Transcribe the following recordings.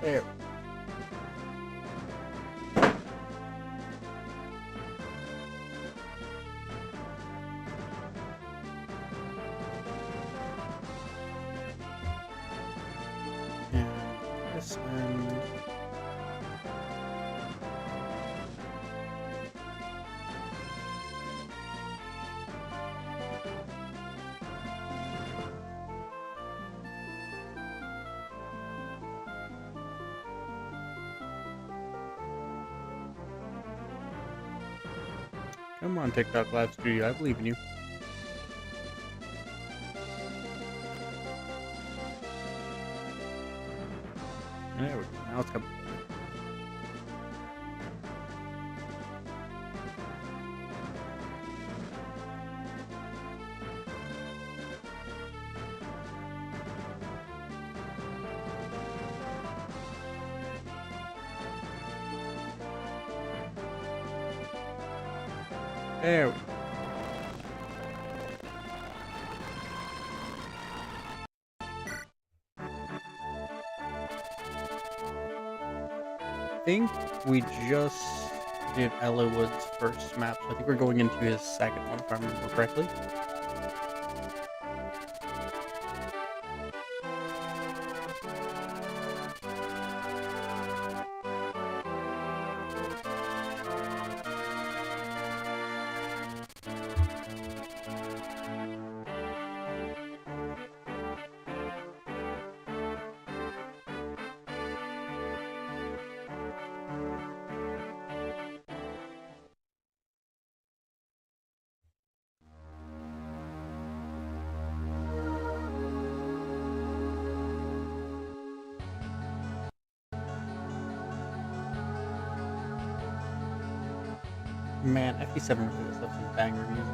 There. And this end. Come on, TikTok Live Studio. I believe in you. There we go. Now it's coming. There we go. I think we just did Ellawood's first map, so I think we're going into his second one, if I remember correctly. Man, Fe7 really does have some banger music.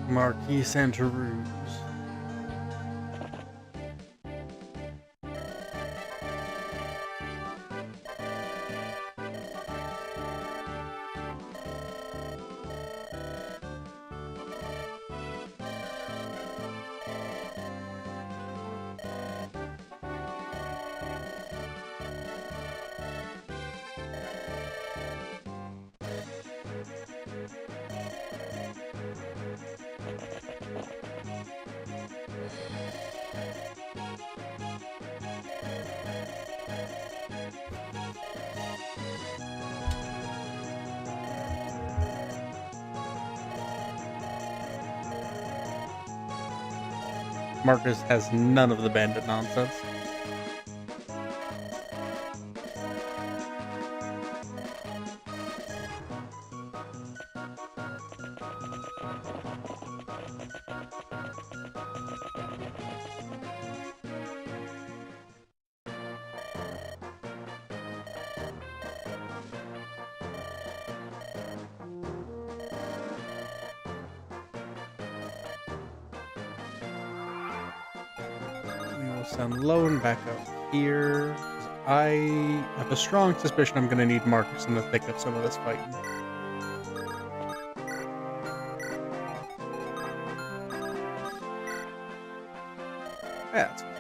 Marquis Santa Ruz. Marcus has none of the bandit nonsense. Send Lone back up here. I have a strong suspicion I'm going to need Marcus in the thick of some of this fighting. Yeah, that's fine.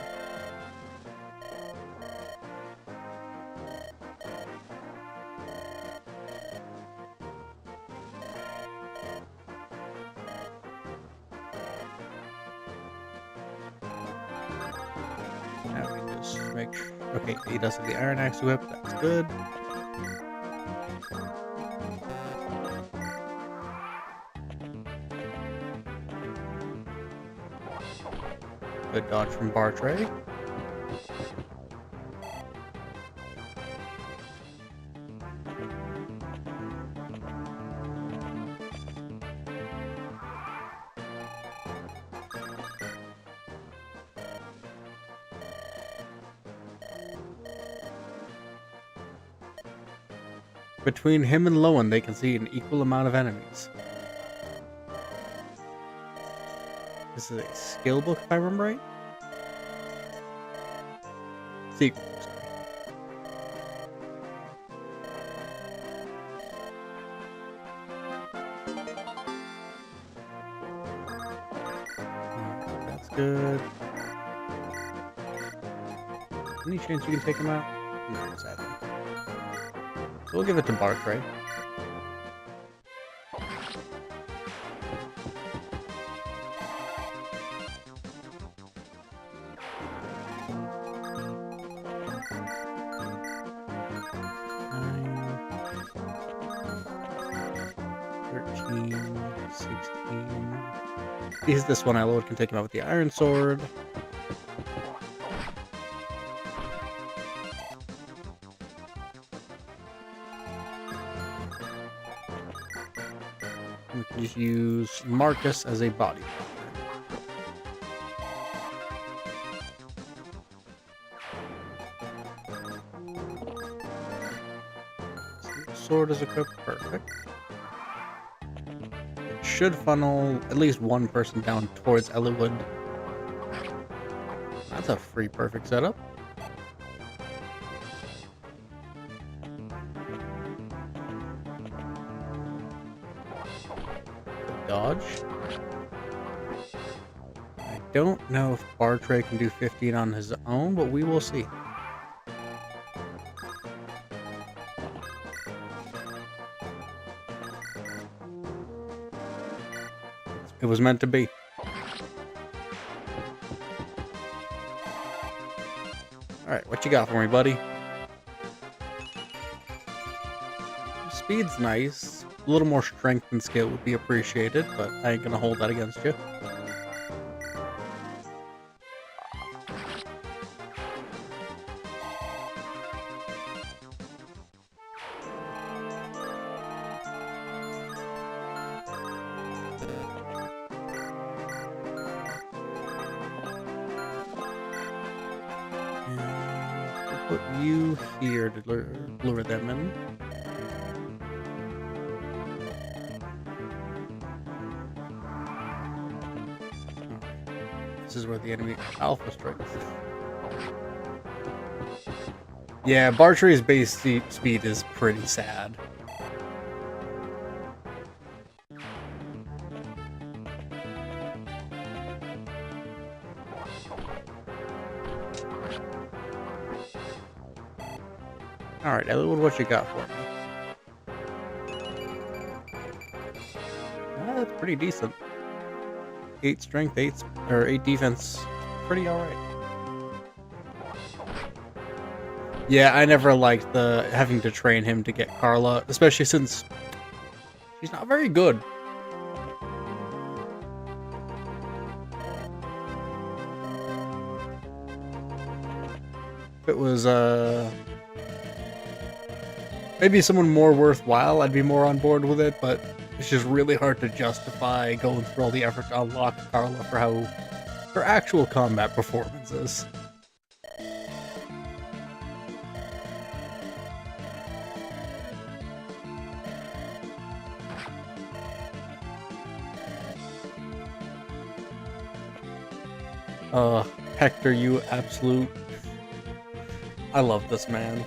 Now we just make Okay, he does have the Iron Axe Whip. That's good. Good dodge from Bartray. Between him and Lowen, they can see an equal amount of enemies. This is a skill book, if I remember right. Secret, sorry. That's good. Any chance you can take him out? No, sadly. So we'll give it to Bartray. Is this one I load can take him out with the Iron Sword. We can just use Marcus as a body blocker. Sword is equipped, perfect. Should funnel at least one person down towards Eliwood. That's a free perfect setup. Dodge. I don't know if Bartray can do 15 on his own, but we will see. It was meant to be. Alright, what you got for me, buddy? Speed's nice. A little more strength and skill would be appreciated, but I ain't gonna hold that against you. Put you here to lure them in. This is where the enemy alpha strikes. Yeah, Bartray's base speed is pretty sad. Alright, Eliwood, what you got for me? That's pretty decent. 8 strength, 8 defense. Pretty alright. Yeah, I never liked the having to train him to get Carla, especially since she's not very good. If it was maybe someone more worthwhile, I'd be more on board with it, but it's just really hard to justify going through all the effort to unlock Carla for how her actual combat performance is. Hector, you absolute... I love this man.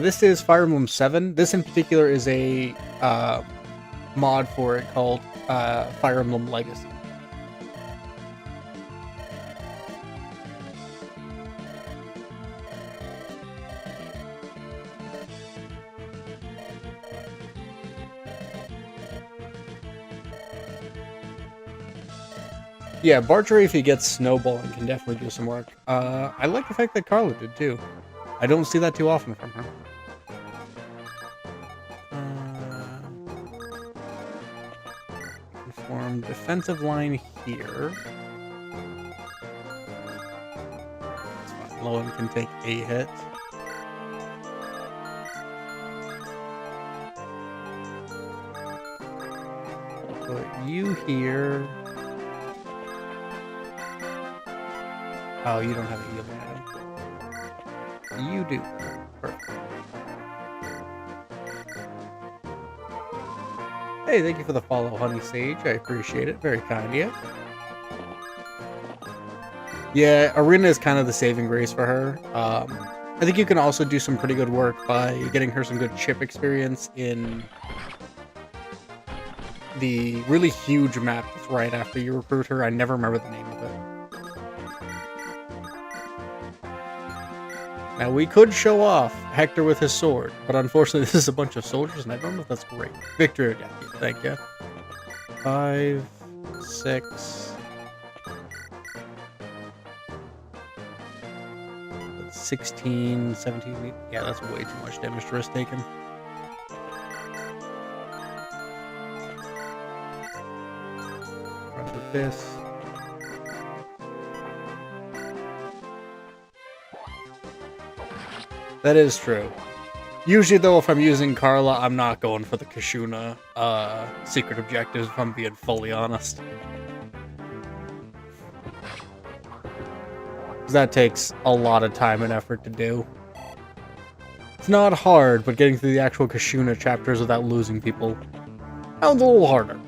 This is Fire Emblem 7. This in particular is a mod for it called Fire Emblem Legacy. Yeah, Bartray, if he gets snowballing, can definitely do some work. I like the fact that Carla did too. I don't see that too often from her. Form defensive line here. That's fine. Lowen can take a hit. Put you here. Oh, you don't have a healing item. You do. Perfect. Hey, thank you for the follow, Honey Sage. I appreciate it. Very kind of you. Yeah, Arena is kind of the saving grace for her. I think you can also do some pretty good work by getting her some good chip experience in the really huge map that's right after you recruit her. I never remember the name of it. Now, we could show off Hector with his sword, but unfortunately this is a bunch of soldiers, and I don't know if that's great. Victory or death, thank you. 5, 6... 16, 17... Yeah, that's way too much damage to risk taken. Run with this. That is true. Usually, though, if I'm using Carla, I'm not going for the Kashuna secret objectives, if I'm being fully honest. Because that takes a lot of time and effort to do. It's not hard, but getting through the actual Kashuna chapters without losing people sounds a little harder.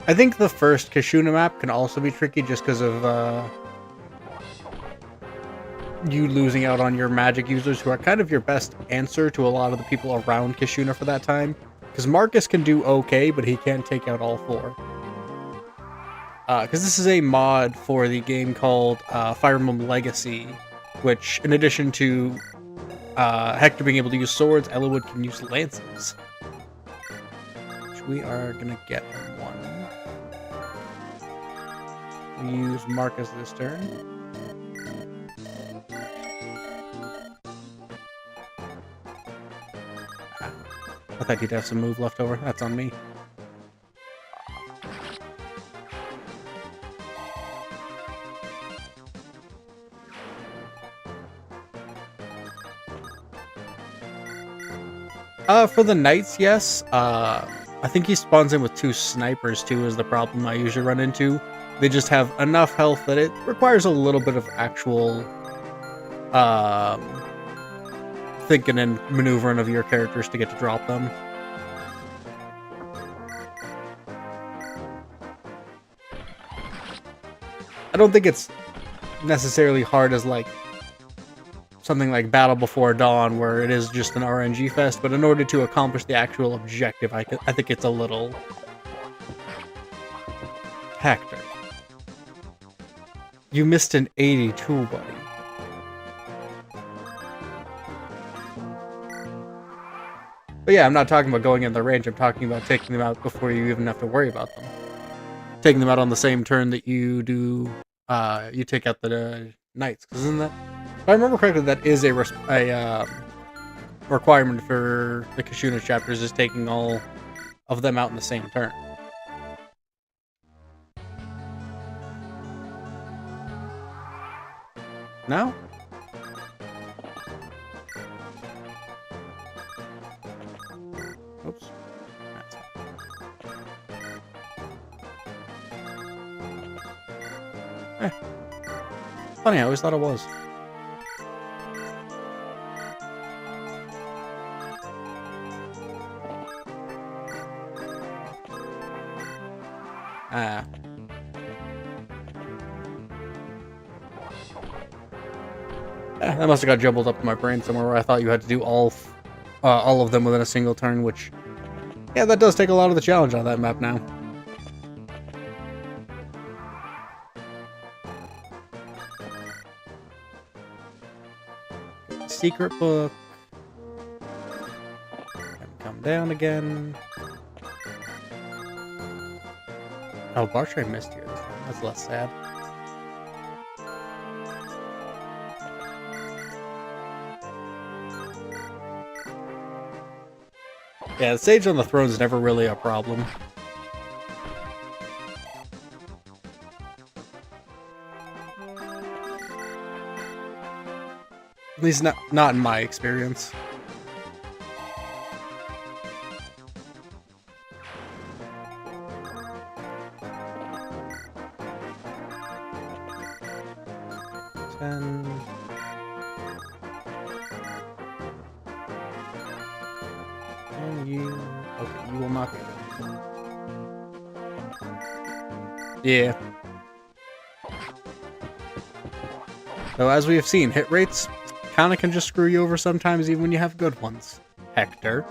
I think the first Kashuna map can also be tricky just because of you losing out on your magic users who are kind of your best answer to a lot of the people around Kashuna for that time. Because Marcus can do okay, but he can't take out all 4. Because this is a mod for the game called Fire 7 Legacy, which, in addition to Hector being able to use swords, Eliwood can use lances. Which we are going to get on one. We use Marcus this turn. I thought he'd have some move left over. That's on me. For the knights, yes. I think he spawns in with 2 snipers too, is the problem I usually run into. They just have enough health that it requires a little bit of actual thinking and maneuvering of your characters to get to drop them. I don't think it's necessarily hard as like something like Battle Before Dawn, where it is just an RNG fest, but in order to accomplish the actual objective, I think it's a little... Hector. You missed an 82, buddy. But yeah, I'm not talking about going in the range, I'm talking about taking them out before you even have to worry about them. Taking them out on the same turn that you do, you take out the knights, because isn't that... If I remember correctly, that is a requirement for the Kashuna chapters, is taking all of them out in the same turn. No? Oops. That's fine. Funny, I always thought it was. that must have got jumbled up in my brain somewhere where I thought you had to do all of them within a single turn, which, yeah, that does take a lot of the challenge on that map now. Secret book. And come down again. Oh, bar tray missed here this time. That's less sad. Yeah, the Sage on the Throne is never really a problem. At least not in my experience. Okay, you will not be there. Yeah. So as we have seen, hit rates kinda can just screw you over sometimes, even when you have good ones. Hector.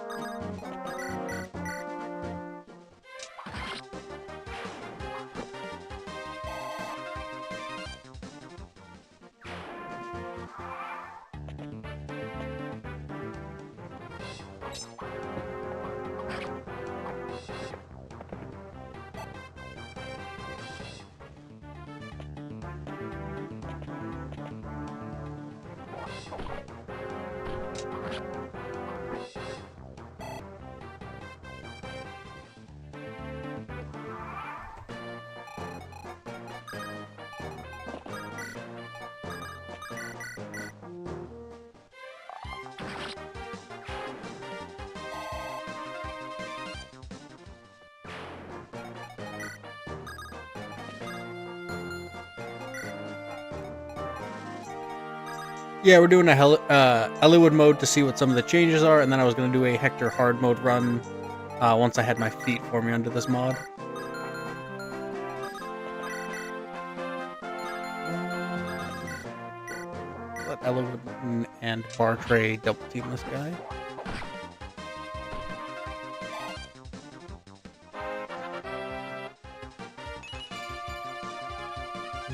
Yeah, we're doing a Hollywood mode to see what some of the changes are, and then I was going to do a Hector hard mode run once I had my feet for me under this mod. Let Hollywood and Bar Tray double team this guy.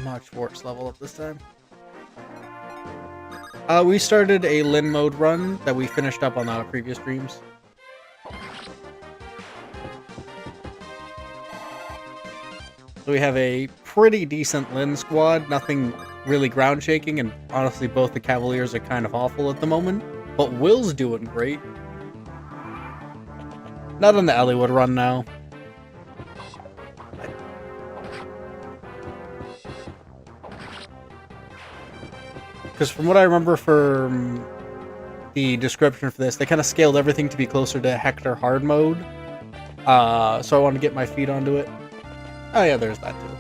Mod Schwartz level up this time. We started a Lin mode run that we finished up on our previous streams. So we have a pretty decent Lin squad, nothing really ground shaking, and honestly both the Cavaliers are kind of awful at the moment, but Will's doing great. Not on the Hollywood run now. Because from what I remember from the description for this, they kind of scaled everything to be closer to Hector hard mode. So I want to get my feet onto it. Oh yeah, there's that too.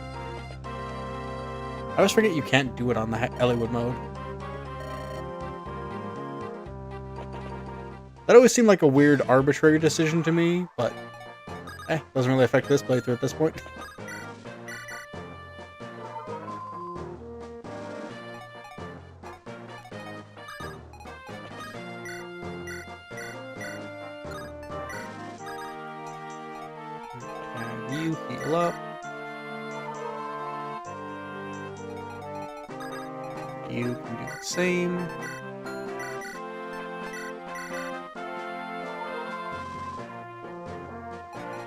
I always forget you can't do it on the Hollywood mode. That always seemed like a weird arbitrary decision to me, but doesn't really affect this playthrough at this point. You heal up. You can do the same.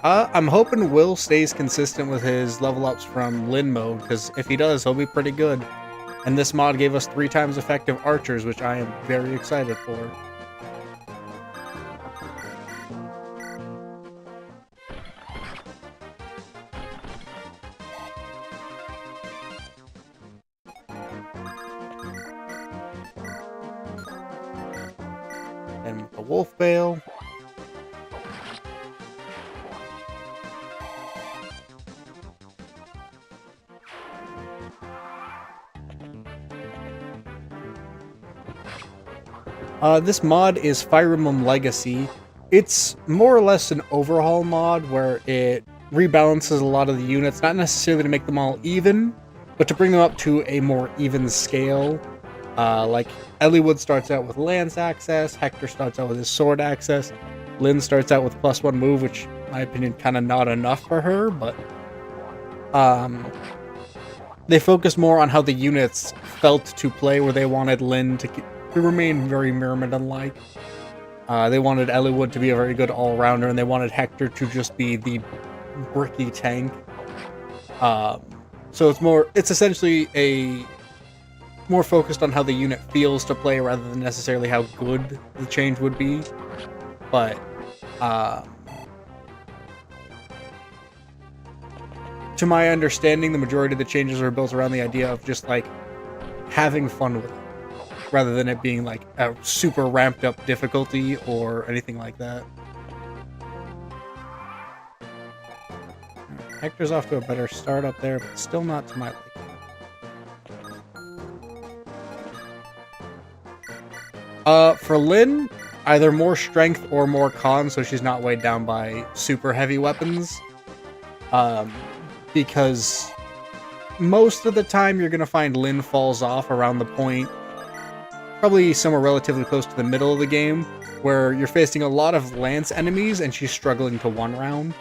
I'm hoping Will stays consistent with his level ups from Lin mode, because if he does, he'll be pretty good. And this mod gave us 3 times effective archers, which I am very excited for. And the wolf bale. This mod is Fire Emblem Legacy. It's more or less an overhaul mod where it rebalances a lot of the units, not necessarily to make them all even, but to bring them up to a more even scale. Like, Eliwood starts out with lance access, Hector starts out with his sword access, Lynn starts out with +1 move, which, in my opinion, kind of not enough for her, but they focused more on how the units felt to play, where they wanted Lynn to remain very Myrmidon-like. They wanted Eliwood to be a very good all-rounder, and they wanted Hector to just be the bricky tank. So it's essentially a more focused on how the unit feels to play rather than necessarily how good the change would be. But to my understanding, the majority of the changes are built around the idea of just like having fun with it, rather than it being like a super ramped up difficulty or anything like that. Hector's off to a better start up there, but still not to my liking. For Lynn, either more strength or more con, so she's not weighed down by super heavy weapons. Because most of the time you're going to find Lynn falls off around the point, probably somewhere relatively close to the middle of the game, where you're facing a lot of lance enemies and she's struggling to one round.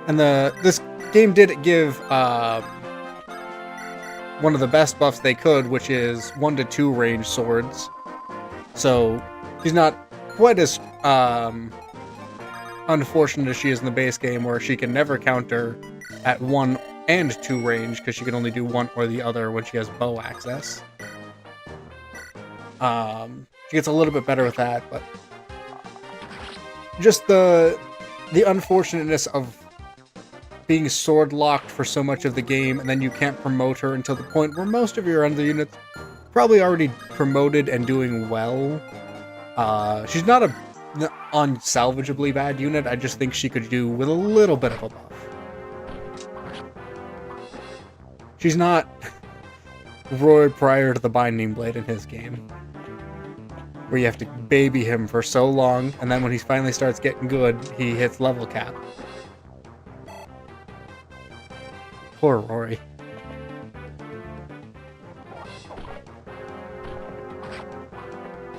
And this game did give one of the best buffs they could, which is 1 to 2 range swords. So she's not quite as unfortunate as she is in the base game, where she can never counter at 1 and 2 range, because she can only do one or the other when she has bow access. She gets a little bit better with that, but just the unfortunateness of being sword locked for so much of the game, and then you can't promote her until the point where most of your other units probably already promoted and doing well. She's not a unsalvageably bad unit. I just think she could do with a little bit of a buff. She's not Roy prior to the Binding Blade in his game, where you have to baby him for so long, and then when he finally starts getting good, he hits level cap. Poor Rory.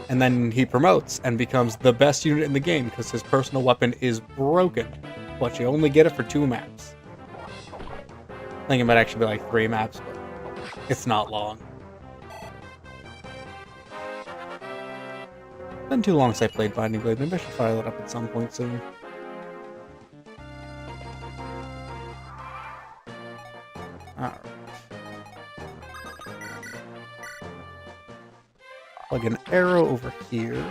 And then he promotes and becomes the best unit in the game because his personal weapon is broken, but you only get it for 2 maps. I think it might actually be like 3 maps, but it's not long. Been too long since I played Binding Blade. Maybe I should fire that up at some point soon. Alright. Plug an arrow over here.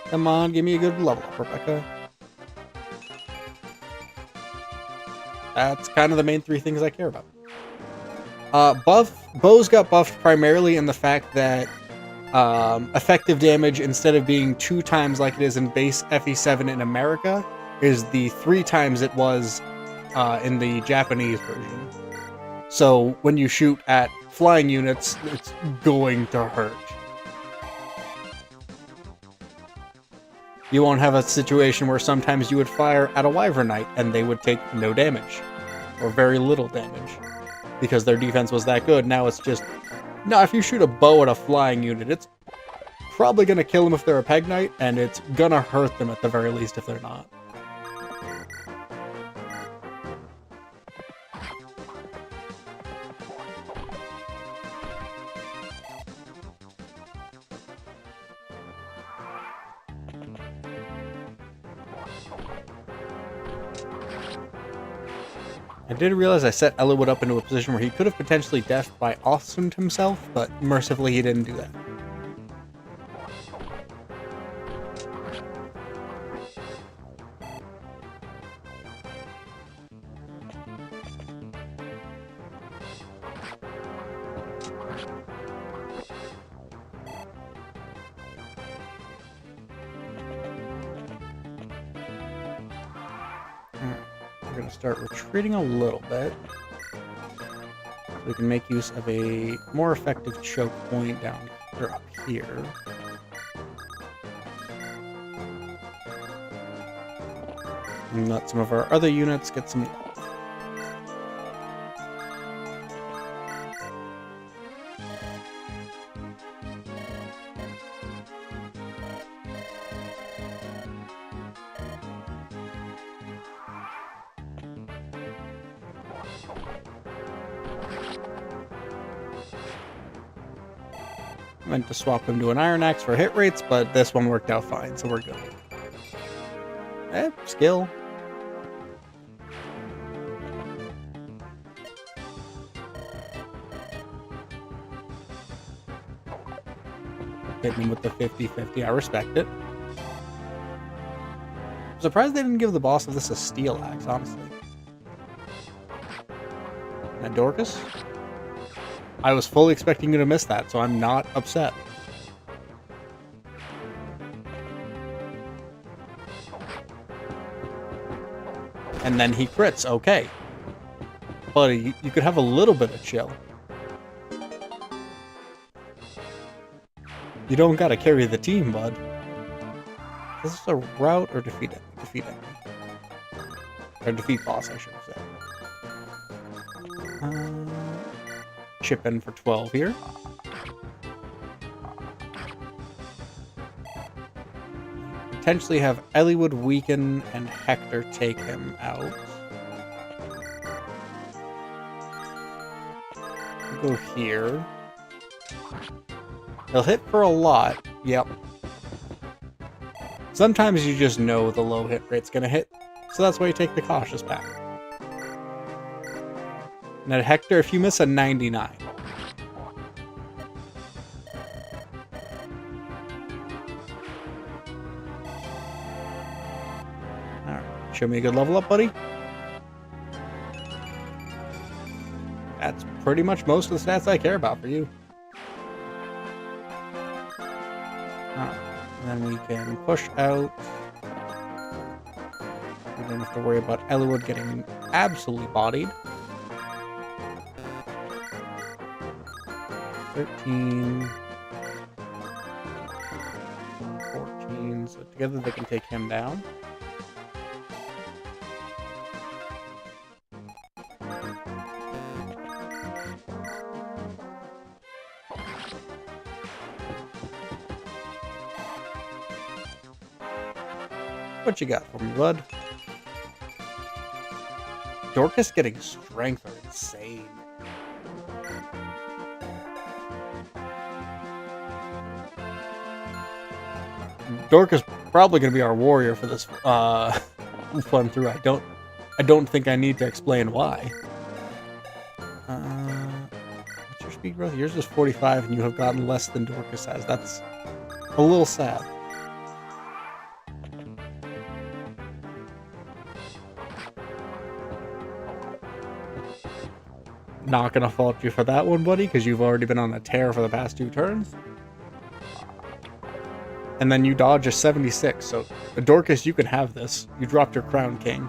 Come on, give me a good level up, Rebecca. That's kind of the main 3 things I care about. Bows got buffed primarily in the fact that effective damage, instead of being 2 times like it is in base FE7 in America, is the 3 times it was in the Japanese version. So when you shoot at flying units, it's going to hurt. You won't have a situation where sometimes you would fire at a Wyvern Knight and they would take no damage, or very little damage, because their defense was that good. Now it's just, no, if you shoot a bow at a flying unit, it's probably going to kill them if they're a Peg Knight, and it's going to hurt them at the very least if they're not. I did realize I set Eliwood up into a position where he could have potentially deathed by Awesomed himself, but mercifully he didn't do that. We're going to start retreating a little bit, so we can make use of a more effective choke point down or up here. And let some of our other units get some health. Meant to swap him to an Iron Axe for hit rates, but this one worked out fine, so we're good. Skill. Hitting him with the 50-50. I respect it. I'm surprised they didn't give the boss of this a steel axe, honestly. And Dorcas? I was fully expecting you to miss that, so I'm not upset. And then he crits, okay. Buddy, you could have a little bit of chill. You don't gotta carry the team, bud. Is this a route or defeat enemy? Defeat enemy. Or defeat boss, I should say. Chip in for 12 here. Potentially have Eliwood weaken and Hector take him out. We'll go here. He'll hit for a lot. Yep. Sometimes you just know the low hit rate's gonna hit, so that's why you take the cautious path. And at Hector, if you miss a 99. Alright, show me a good level up, buddy. That's pretty much most of the stats I care about for you. And then we can push out. We don't have to worry about Eliwood getting absolutely bodied. 13. 14. So together they can take him down. What you got for me, bud? Dorcas getting strength are insane. Dorcas probably gonna be our warrior for this fun through. I don't think I need to explain why. What's your speed growth? Yours is 45 and you have gotten less than Dorcas has. That's a little sad. Not gonna fault you for that one, buddy, because you've already been on a tear for the past 2 turns. And then you dodge a 76, so Dorcas, you can have this. You dropped your crown king.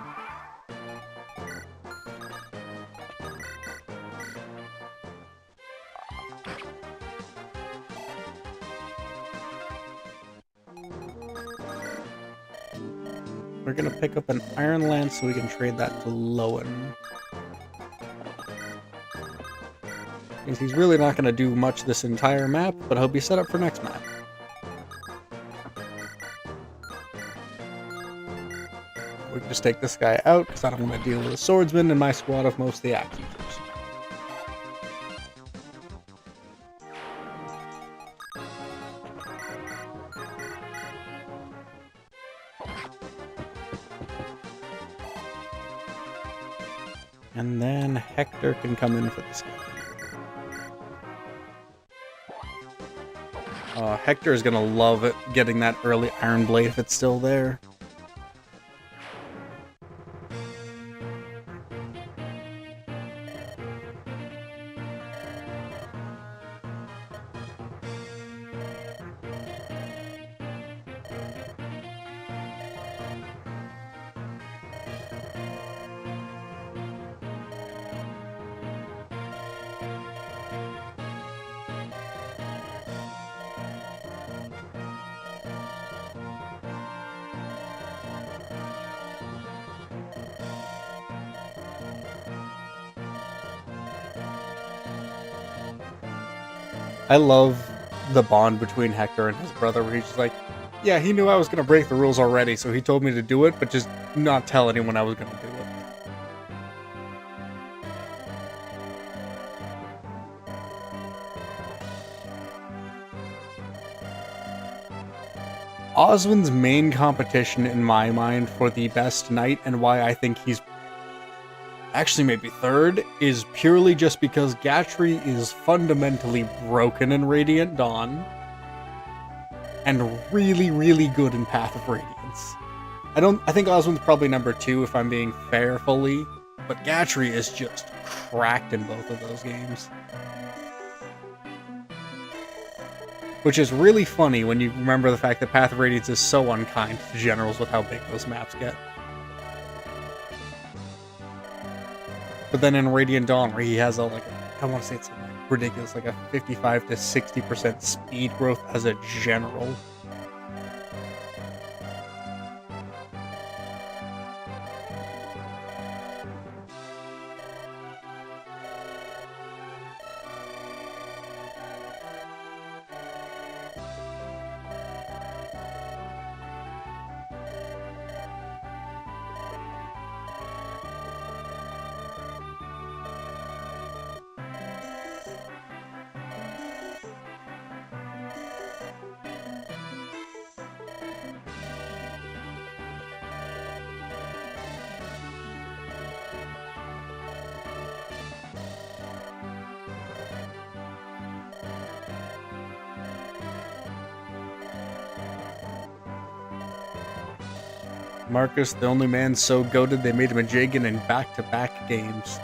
We're gonna pick up an Iron Lance so we can trade that to Lowen. Means he's really not going to do much this entire map, but he'll be set up for next map. We can just take this guy out, because I don't want to deal with a swordsman in my squad of mostly axe users. And then Hector can come in for this guy. Hector is going to love it, getting that early Iron Blade if it's still there. I love the bond between Hector and his brother, where he's just like, yeah, he knew I was going to break the rules already, so he told me to do it, but just not tell anyone I was going to do it. Oswin's main competition in my mind for the best knight and why I think he's actually maybe third is purely just because Gatry is fundamentally broken in Radiant Dawn and really, really good in Path of Radiance. I think Oswin's probably number 2 if I'm being fair fully, but Gatry is just cracked in both of those games. Which is really funny when you remember the fact that Path of Radiance is so unkind to generals with how big those maps get. But then in Radiant Dawn, where he has I want to say it's ridiculous, like a 55 to 60% speed growth as a general. Marcus, the only man so goated they made him a Jagan in back-to-back games.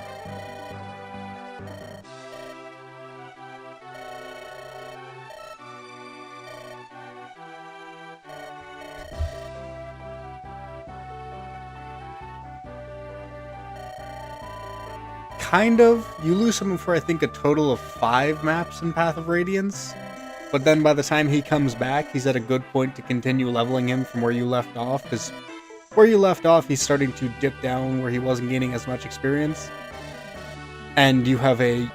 Kind of. You lose him for, I think, a total of 5 maps in Path of Radiance. But then by the time he comes back, he's at a good point to continue leveling him from where you left off, because where you left off, he's starting to dip down where he wasn't gaining as much experience. And you have a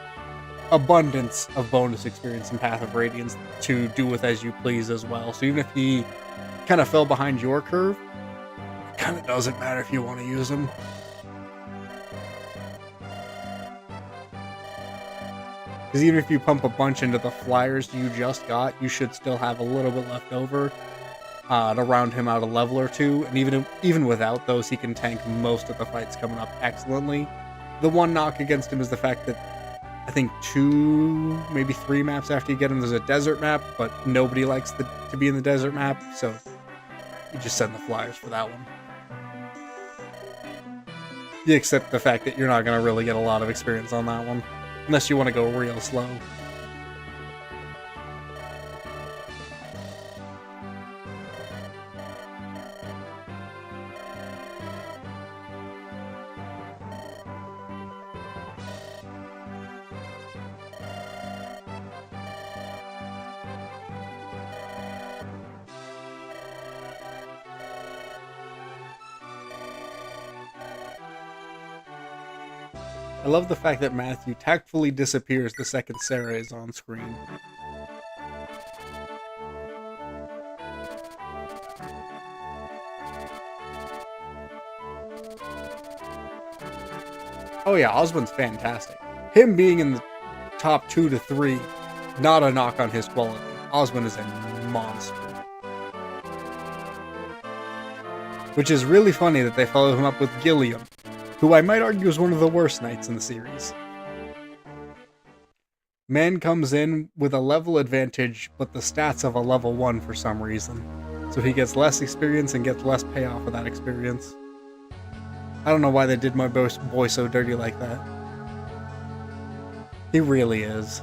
abundance of bonus experience in Path of Radiance to do with as you please as well. So even if he kind of fell behind your curve, it kind of doesn't matter if you want to use him. Because even if you pump a bunch into the flyers you just got, you should still have a little bit left over to round him out a level or 2. And even without those, he can tank most of the fights coming up excellently. The one knock against him is the fact that I think 2, maybe 3 maps after you get him, there's a desert map, but nobody likes to be in the desert map, so you just send the flyers for that one. You accept the fact that you're not going to really get a lot of experience on that one. Unless you want to go real slow. I love the fact that Matthew tactfully disappears the second Sarah is on screen. Oh yeah, Oswin's fantastic. Him being in the top 2 to 3, not a knock on his quality. Oswin is a monster. Which is really funny that they follow him up with Gilliam, who I might argue is one of the worst knights in the series. Man comes in with a level advantage, but the stats of a level 1 for some reason. So he gets less experience and gets less payoff of that experience. I don't know why they did my boy so dirty like that. He really is.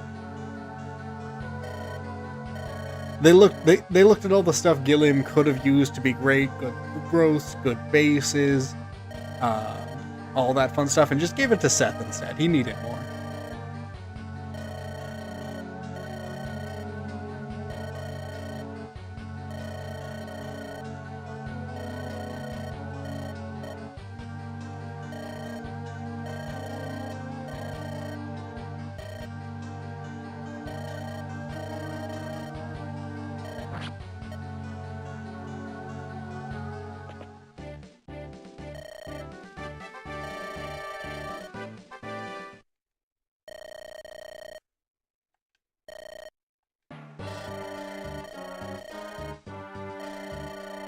They looked at all the stuff Gilliam could have used to be great, good growth, good bases, all that fun stuff, and just gave it to Seth instead. He needed more.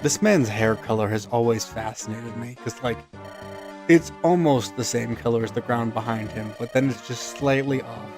This man's hair color has always fascinated me, because, like, it's almost the same color as the ground behind him, but then it's just slightly off.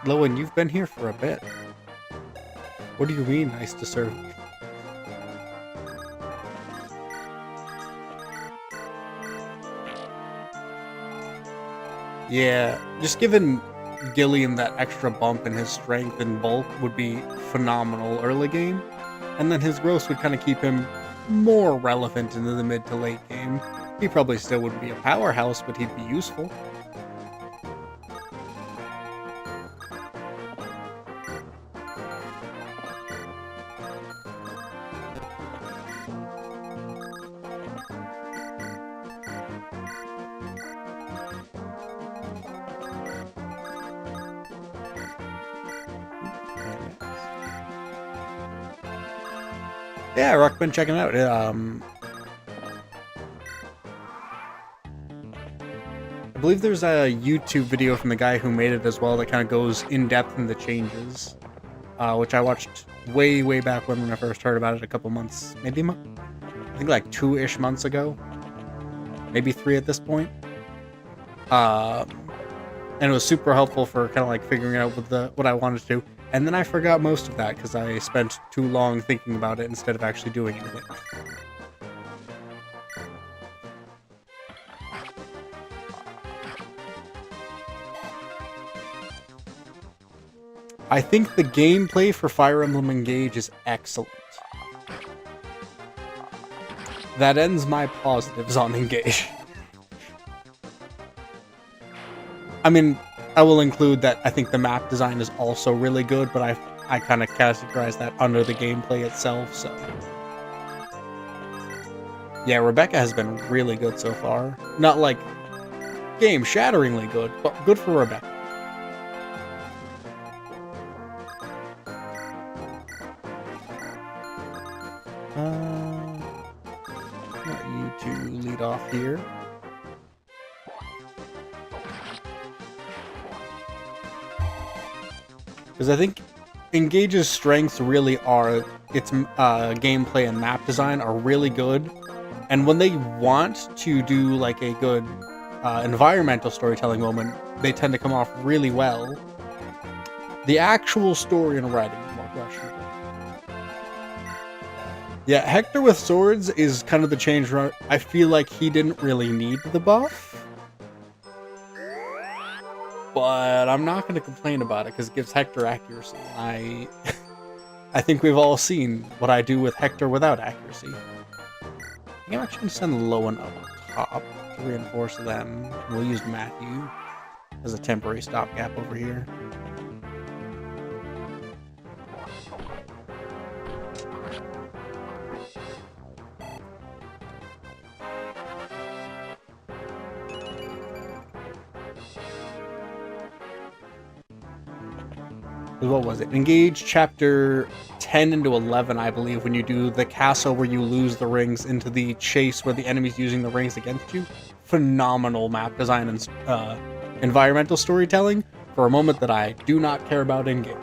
Lowen, you've been here for a bit. What do you mean, nice to serve? Yeah, just giving Gillian that extra bump in his strength and bulk would be phenomenal early game, and then his growth would kind of keep him more relevant into the mid to late game. He probably still wouldn't be a powerhouse, but he'd be useful. Yeah, I recommend checking it out. I believe there's a YouTube video from the guy who made it as well that kind of goes in depth in the changes, which I watched way back when I first heard about it a couple months, maybe I think like 2-ish months ago, maybe 3 at this point. And it was super helpful for kind of like figuring out what I wanted to do. And then I forgot most of that because I spent too long thinking about it instead of actually doing anything. I think the gameplay for Fire Emblem Engage is excellent. That ends my positives on Engage. I mean, I will include that I think the map design is also really good, but I kind of categorize that under the gameplay itself, so... Yeah, Rebecca has been really good so far. Not like game-shatteringly good, but good for Rebecca. Want you to lead off here. Because I think Engage's strengths really are its gameplay and map design are really good, and when they want to do like a good environmental storytelling moment, they tend to come off really well. The actual story and writing is more questionable. Yeah, Hector with swords is kind of the change. I feel like he didn't really need the buff. But I'm not going to complain about it because it gives Hector accuracy. I think we've all seen what I do with Hector without accuracy. I think I'm actually going to send Lowen up top to reinforce them. We'll use Matthew as a temporary stopgap over here. What was it? Engage chapter 10 into 11, I believe, when you do the castle where you lose the rings into the chase where the enemy's using the rings against you. Phenomenal map design and environmental storytelling for a moment that I do not care about in-game.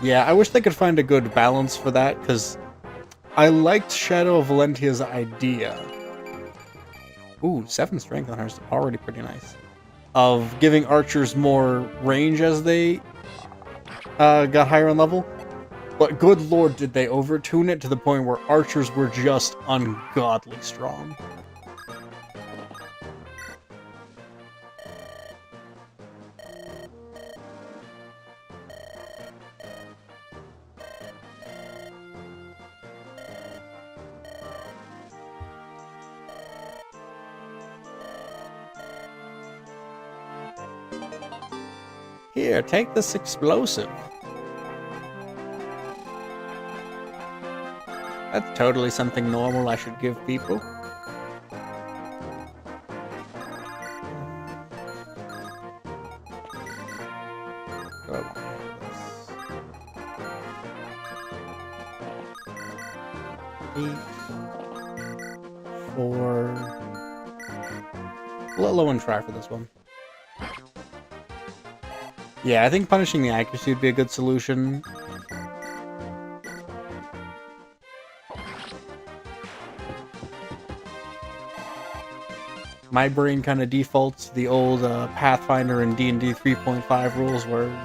Yeah, I wish they could find a good balance for that, because I liked Shadow of Valentia's idea. Ooh, 7 strength on her is already pretty nice. Of giving archers more range as they got higher in level. But good lord, did they overtune it to the point where archers were just ungodly strong. Here, take this explosive. That's totally something normal I should give people. Oh. 8, 4. Let low and try for this one. Yeah, I think punishing the accuracy would be a good solution. My brain kind of defaults to the old Pathfinder and D&D 3.5 rules where you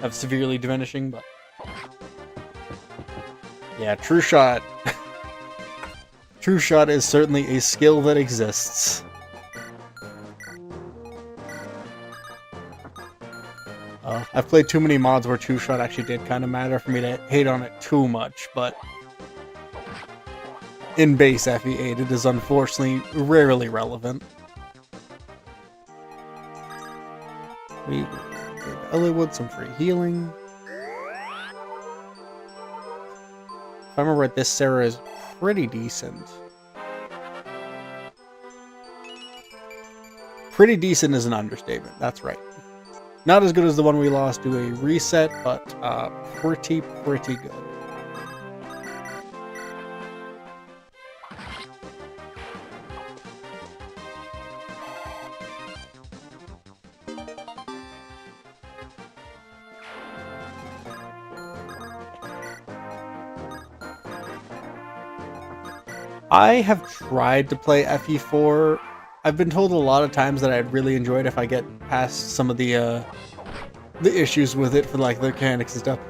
have severely diminishing, but yeah, True Shot. True Shot is certainly a skill that exists. I've played too many mods where True Shot actually did kind of matter for me to hate on it too much, but in base FE8 it is unfortunately rarely relevant. We give Ellywood some free healing. If I remember right, this Sarah is pretty decent. Pretty decent is an understatement, that's right. Not as good as the one we lost to a reset, but pretty good. I have tried to play FE4. I've been told a lot of times that I'd really enjoy it if I get past some of the issues with it for like the mechanics and stuff.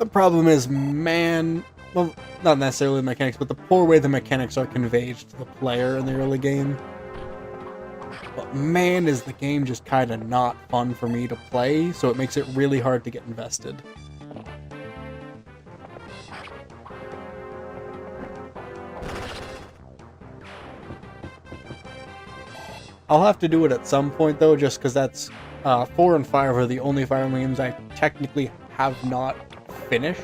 The problem is, man, well, not necessarily the mechanics, but the poor way the mechanics are conveyed to the player in the early game. But man, is the game just kind of not fun for me to play, so it makes it really hard to get invested. I'll have to do it at some point though, just because that's 4 and 5 are the only Fire Emblem games I technically have not finished,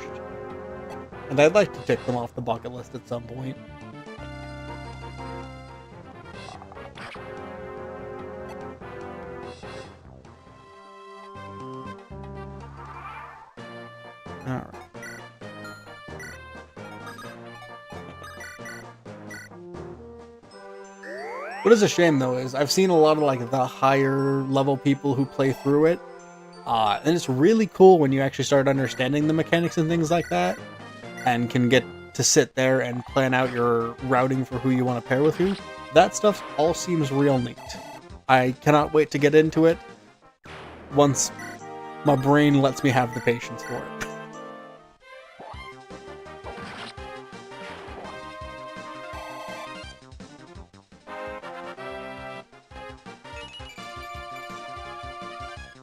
and I'd like to tick them off the bucket list at some point. All right. What is a shame though is I've seen a lot of like the higher level people who play through it, and it's really cool when you actually start understanding the mechanics and things like that, and can get to sit there and plan out your routing for who you want to pair with who. That stuff all seems real neat. I cannot wait to get into it once my brain lets me have the patience for it.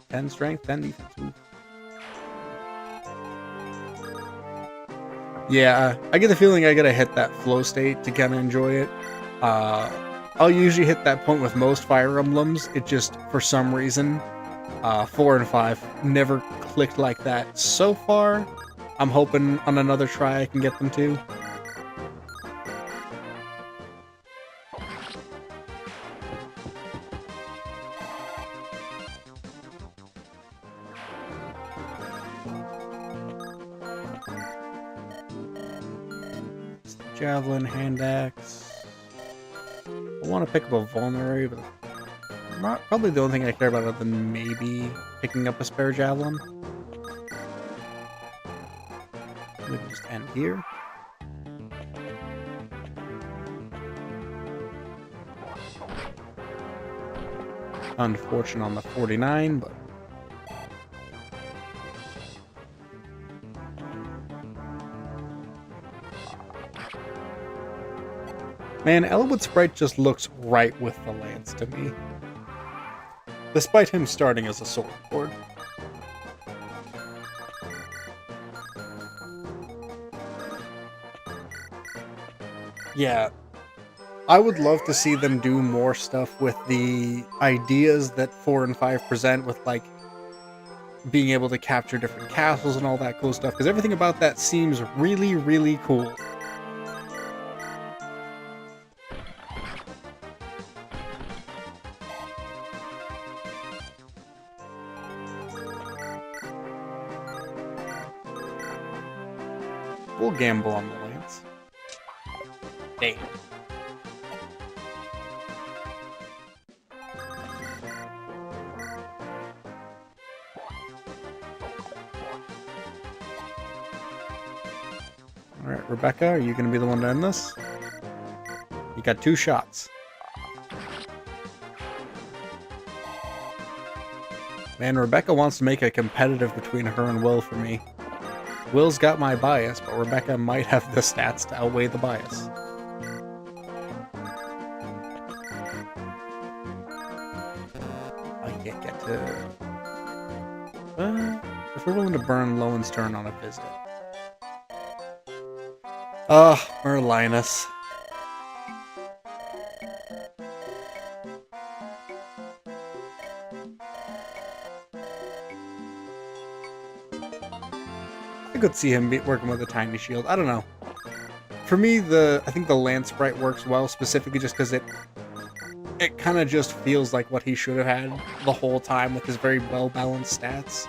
Ten strength, 10 defense. Ooh. Yeah, I get the feeling I gotta hit that flow state to kind of enjoy it. I'll usually hit that point with most Fire Emblems. It just, for some reason, 4 and 5 never clicked like that so far. I'm hoping on another try I can get them to. Javelin, hand axe. I want to pick up a vulnerary, but not probably the only thing I care about other than maybe picking up a spare javelin. We can just end here. Unfortunate on the 49, but man, Elwood's sprite just looks right with the lance to me. Despite him starting as a sword lord. Yeah, I would love to see them do more stuff with the ideas that 4 and 5 present with, like, being able to capture different castles and all that cool stuff, because everything about that seems really, really cool. We'll gamble on the lance. Damn. Alright, Rebecca, are you going to be the one to end this? You got 2 shots. Man, Rebecca wants to make it competitive between her and Will for me. Will's got my bias, but Rebecca might have the stats to outweigh the bias. I can't get to... if we're willing to burn Lowen's turn on a visit. Ugh, Merlinus. I could see him working with a tiny shield. I don't know. For me, I think the Lance Sprite works well, specifically just because it kind of just feels like what he should have had the whole time with his very well-balanced stats.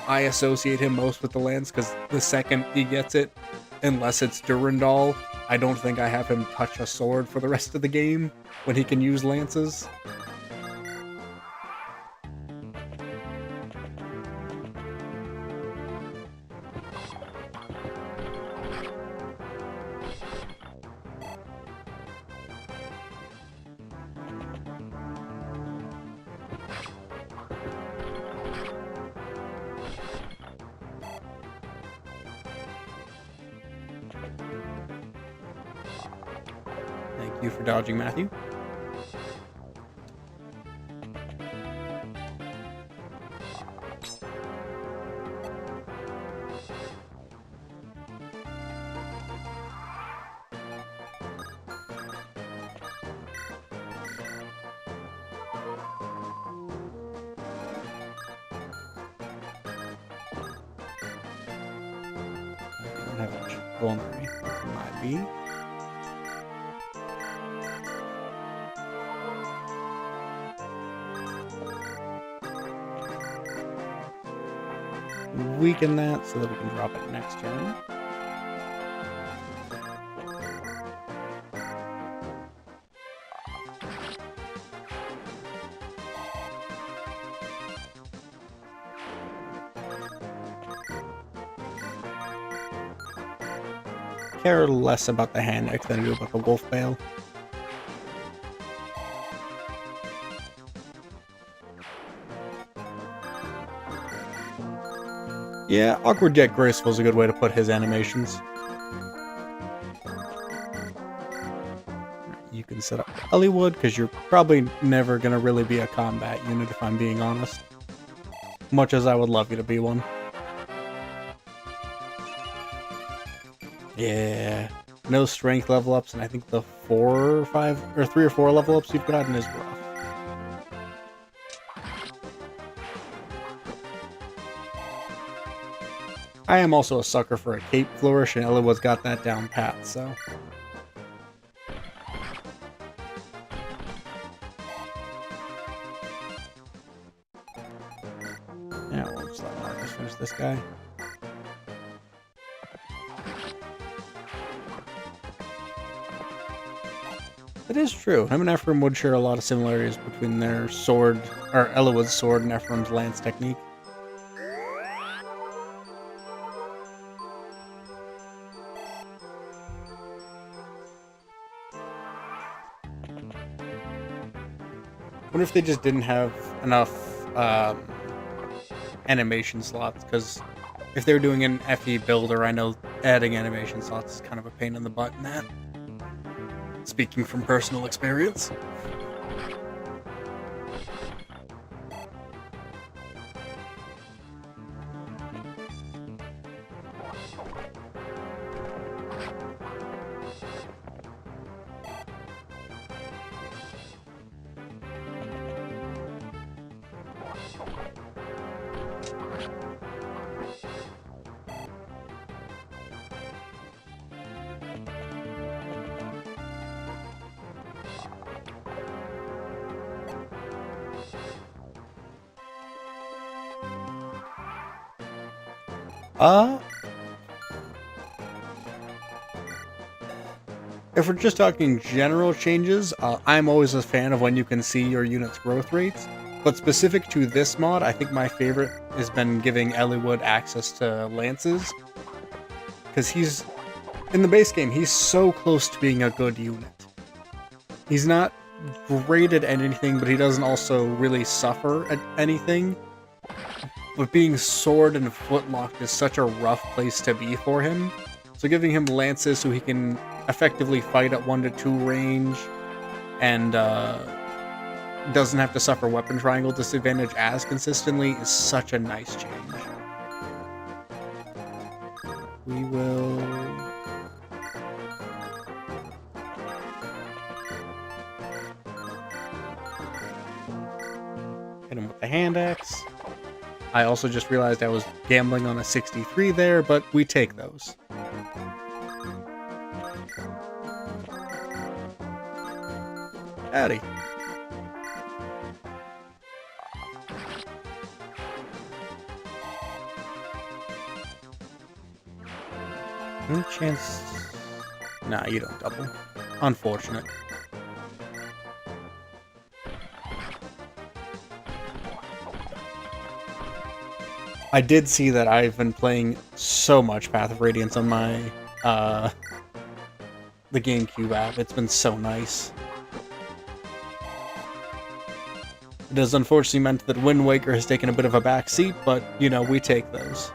I associate him most with the Lance because the second he gets it, unless it's Durandal, I don't think I have him touch a sword for the rest of the game when he can use lances. Thank you for dodging, Matthew. I don't have much going for me. Might be. Weaken that so that we can drop it next turn. Care less about the hand X than I do about the wolf bale. Yeah, awkward yet graceful is a good way to put his animations. You can set up Elliewood, because you're probably never going to really be a combat unit, if I'm being honest. Much as I would love you to be one. Yeah. No strength level ups, and I think the 3 or 4 level ups you've gotten is rough. I am also a sucker for a cape flourish, and Elliewood's got that down pat, so. Yeah, we'll just let Marcus finish this guy. It is true. Him and Ephraim would share a lot of similarities between their sword, or Elliewood's sword and Ephraim's lance technique. I wonder if they just didn't have enough animation slots, because if they were doing an FE builder, I know adding animation slots is kind of a pain in the butt in that. Speaking from personal experience. Uh, if we're just talking general changes, I'm always a fan of when you can see your unit's growth rates. But specific to this mod, I think my favorite has been giving Eliwood access to lances. Because he's, in the base game, he's so close to being a good unit. He's not great at anything, but he doesn't also really suffer at anything. But being sword and footlocked is such a rough place to be for him. So giving him lances so he can effectively fight at 1 to 2 range and doesn't have to suffer weapon triangle disadvantage as consistently is such a nice change. We will... hit him with the hand axe. I also just realized I was gambling on a 63 there, but we take those. Howdy. Any chance... Nah, you don't double. Unfortunate. I did see that I've been playing so much Path of Radiance on my, the GameCube app. It's been so nice. It has unfortunately meant that Wind Waker has taken a bit of a back seat, but, you know, we take those.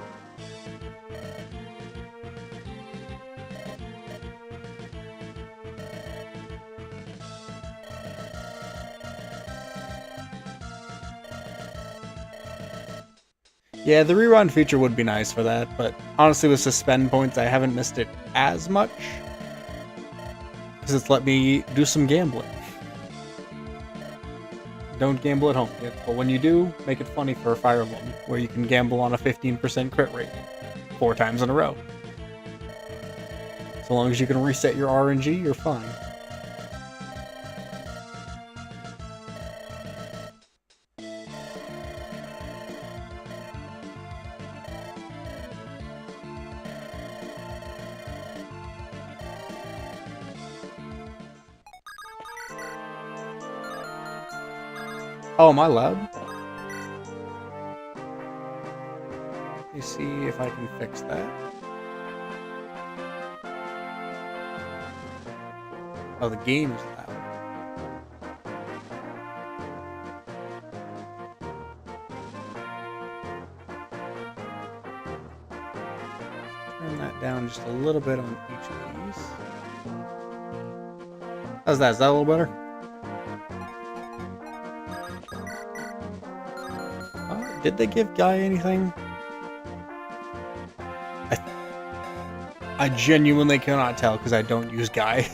Yeah, the rerun feature would be nice for that, but honestly with suspend points, I haven't missed it as much. Because it's let me do some gambling. Don't gamble at home, kids, but when you do, make it funny for a Fire Emblem, where you can gamble on a 15% crit rate 4 times in a row. So long as you can reset your RNG, you're fine. Oh, am I loud? Let me see if I can fix that. Oh, the game's loud. Turn that down just a little bit on each of these. How's that? Is that a little better? Did they give Guy anything? I genuinely cannot tell because I don't use Guy.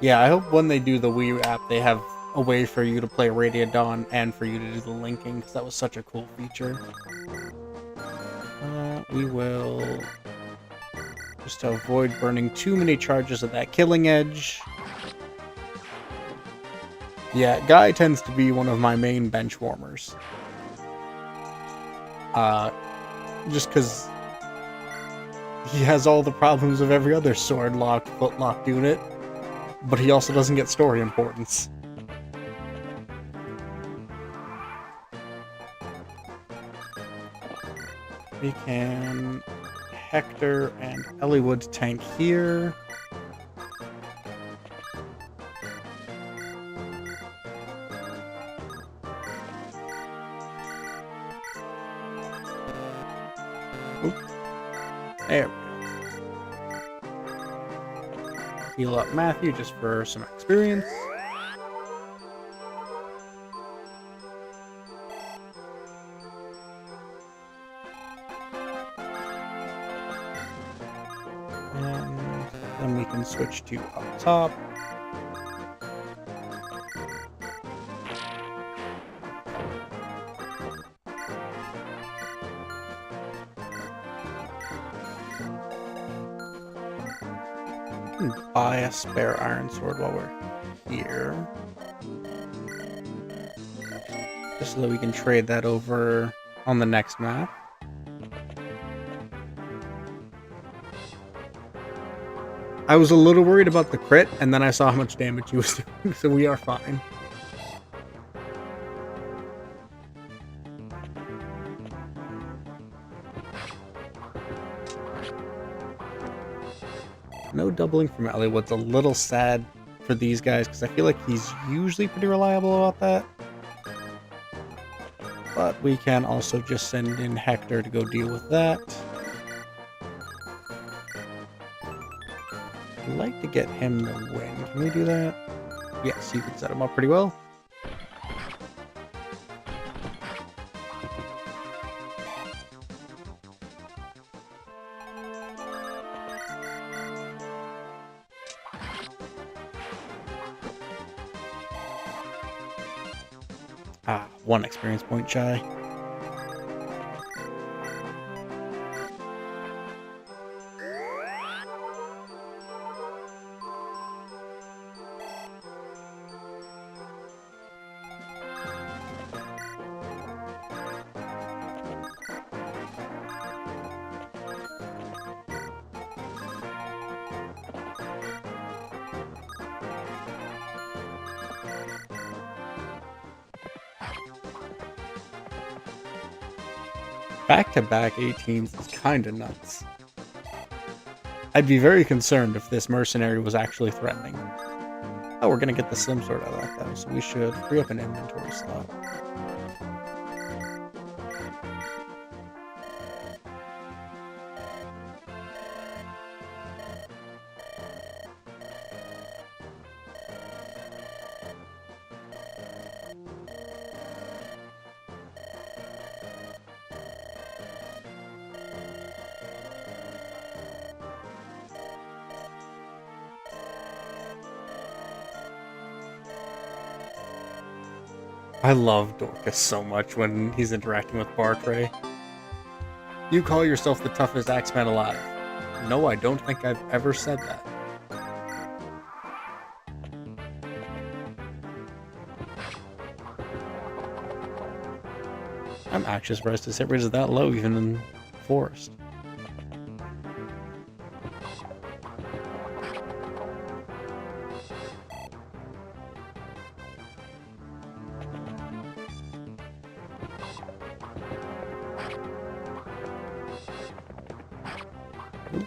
Yeah, I hope when they do the Wii U app, they have a way for you to play Radiant Dawn and for you to do the linking, because that was such a cool feature. We will... just to avoid burning too many charges of that Killing Edge. Yeah, Guy tends to be one of my main bench warmers. Just because he has all the problems of every other sword-locked, foot-locked unit, but he also doesn't get story importance. We can Hector and Eliwood tank here. There we go. Heal up Matthew just for some experience. And then we can switch to up top. Buy a spare iron sword while we're here. just so that we can trade that over on the next map. I was a little worried about the crit, and then I saw how much damage he was doing, so we are fine. No doubling from Elliott's a little sad for these guys, because I feel like he's usually pretty reliable about that. But we can also just send in Hector to go deal with that. I'd like to get him to win. Can we do that? Yes, you can set him up pretty well. Ah, 1 experience point shy. Back-to-back 18s is kinda nuts. I'd be very concerned if this mercenary was actually threatening. Oh, we're gonna get the slim sword out of that though, so we should free up an inventory slot. I love Dorcas so much when he's interacting with Bartray. You call yourself the toughest axeman alive. No, I don't think I've ever said that. I'm actually surprised his hit rate is that low even in Forest.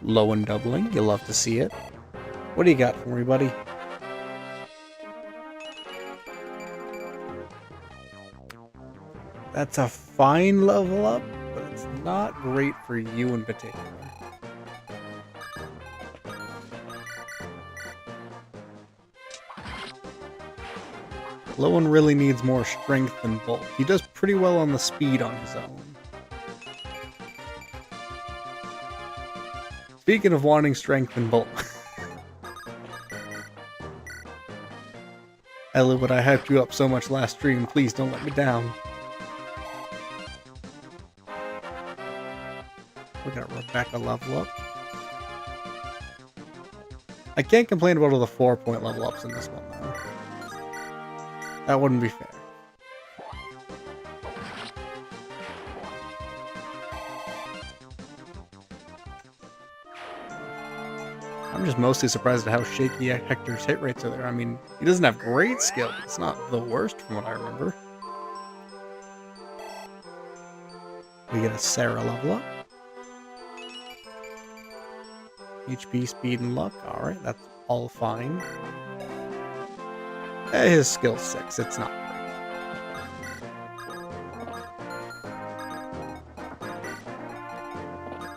Low and doubling, you love to see it. What do you got for me, buddy? That's a fine level up, but it's not great for you in particular. Lowen really needs more strength than bulk. He does pretty well on the speed on his own. Speaking of wanting strength and bulk. Elwood, I hyped you up so much last stream. Please don't let me down. We got Rebecca level up. I can't complain about all the 4-point level ups in this one, though. That wouldn't be fair. I'm just mostly surprised at how shaky Hector's hit rates are there. I mean, he doesn't have great skill, but it's not the worst from what I remember. We get a Sarah level up. HP, speed, and luck. Alright, that's all fine. His skill's 6. It's not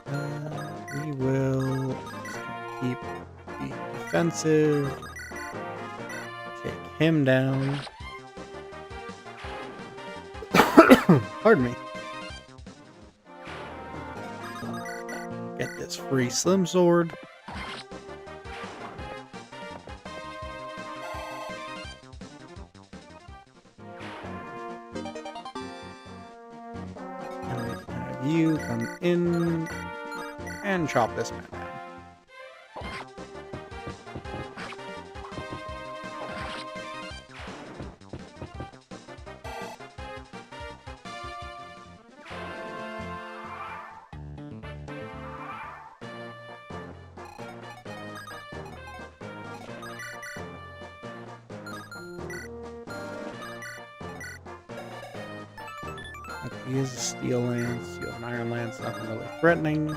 great. We will keep being defensive. Take him down. Pardon me. Get this free slim sword. And we can have you come in and chop this man down. He is a steel lance. You have an iron lance. Nothing really threatening.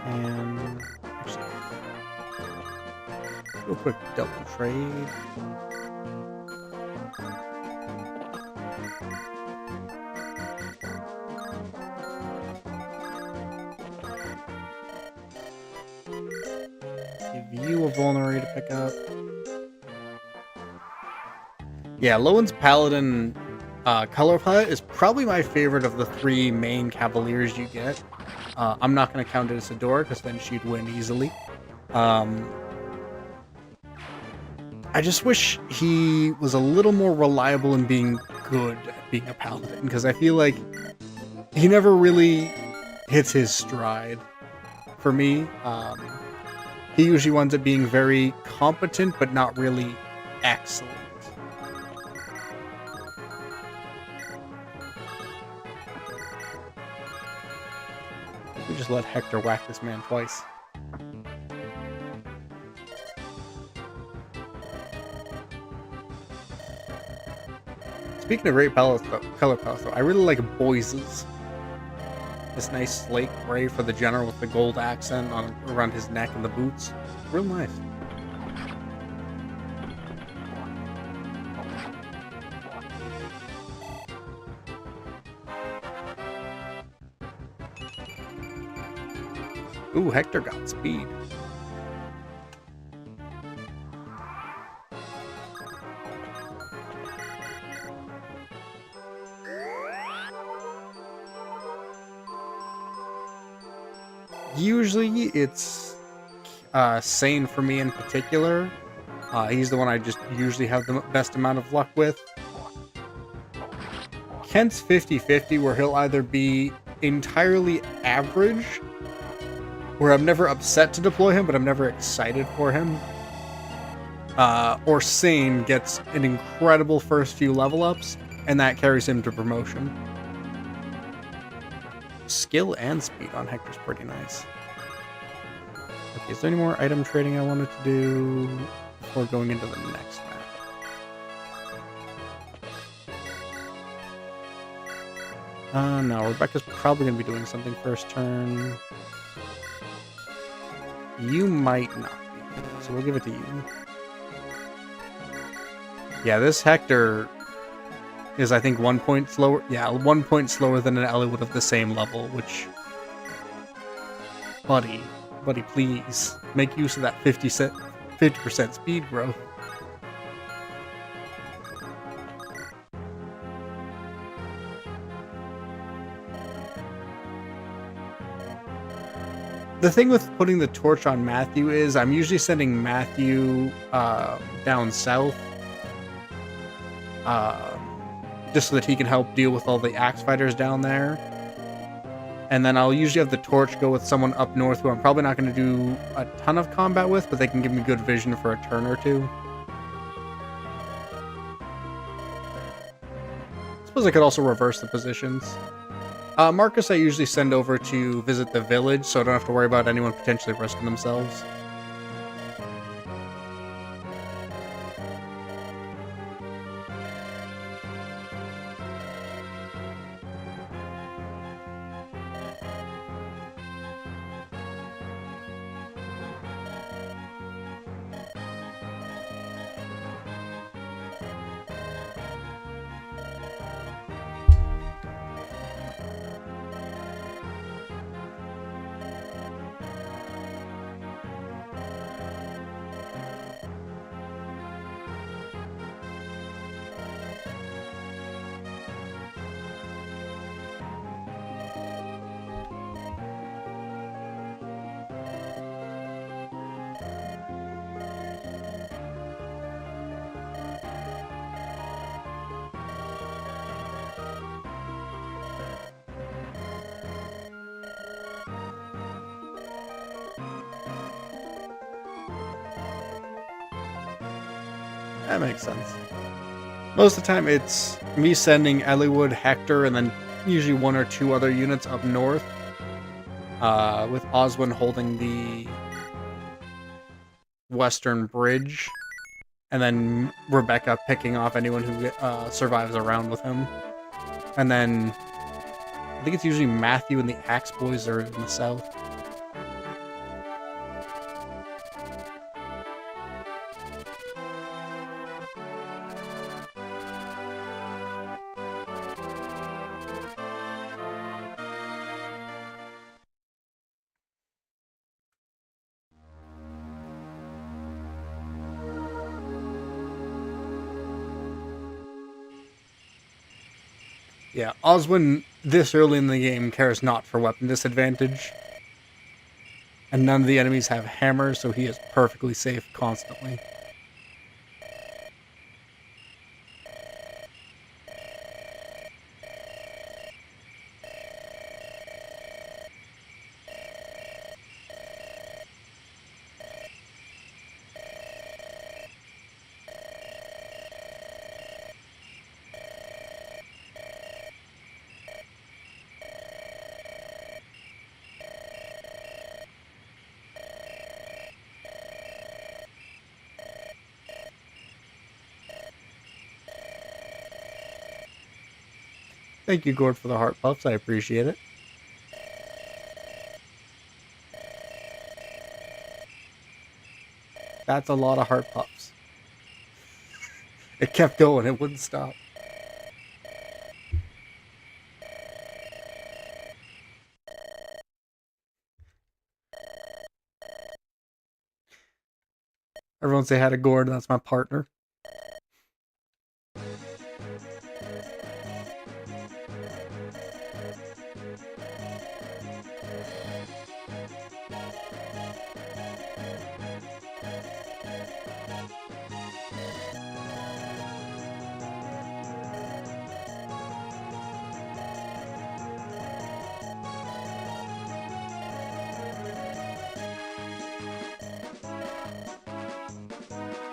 And actually, real quick double trade. Give you a vulnerary to pick up. Yeah, Lowen's Paladin color palette is probably my favorite of the 3 main Cavaliers you get. I'm not going to count it as Adora, because then she'd win easily. I just wish he was a little more reliable in being good at being a Paladin, because I feel like he never really hits his stride for me. He usually winds up being very competent, but not really excellent. We just let Hector whack this man twice. Speaking of great color palettes, though, I really like Boyce's. This nice slate gray for the general with the gold accent around his neck and the boots. Real nice. Ooh, Hector got speed. Usually it's Sane for me in particular. He's the one I just usually have the best amount of luck with. Kent's 50-50, where he'll either be entirely average, where I'm never upset to deploy him, but I'm never excited for him. Or Sane gets an incredible first few level ups, and that carries him to promotion. Skill and speed on Hector's pretty nice. Okay, is there any more item trading I wanted to do before going into the next map? No, Rebecca's probably going to be doing something first turn. You might not be, so we'll give it to you. Yeah, this Hector is, I think, 1 point slower. Yeah, 1 point slower than an Eliwood of the same level, which... Buddy, please. Make use of that 50% speed growth. The thing with putting the torch on Matthew is I'm usually sending Matthew down south. Just so that he can help deal with all the axe fighters down there. And then I'll usually have the torch go with someone up north who I'm probably not going to do a ton of combat with, but they can give me good vision for a turn or two. I suppose I could also reverse the positions. Marcus I usually send over to visit the village, so I don't have to worry about anyone potentially risking themselves. That makes sense. Most of the time, it's me sending Elliewood, Hector, and then usually one or two other units up north, with Oswin holding the western bridge, and then Rebecca picking off anyone who survives around with him. And then I think it's usually Matthew and the Axe Boys are in the south. Yeah, Oswin, this early in the game, cares not for weapon disadvantage. And none of the enemies have hammers, so he is perfectly safe constantly. Thank you, Gord, for the heart puffs. I appreciate it. That's a lot of heart puffs. It kept going. It wouldn't stop. Everyone say hi to Gord. That's my partner.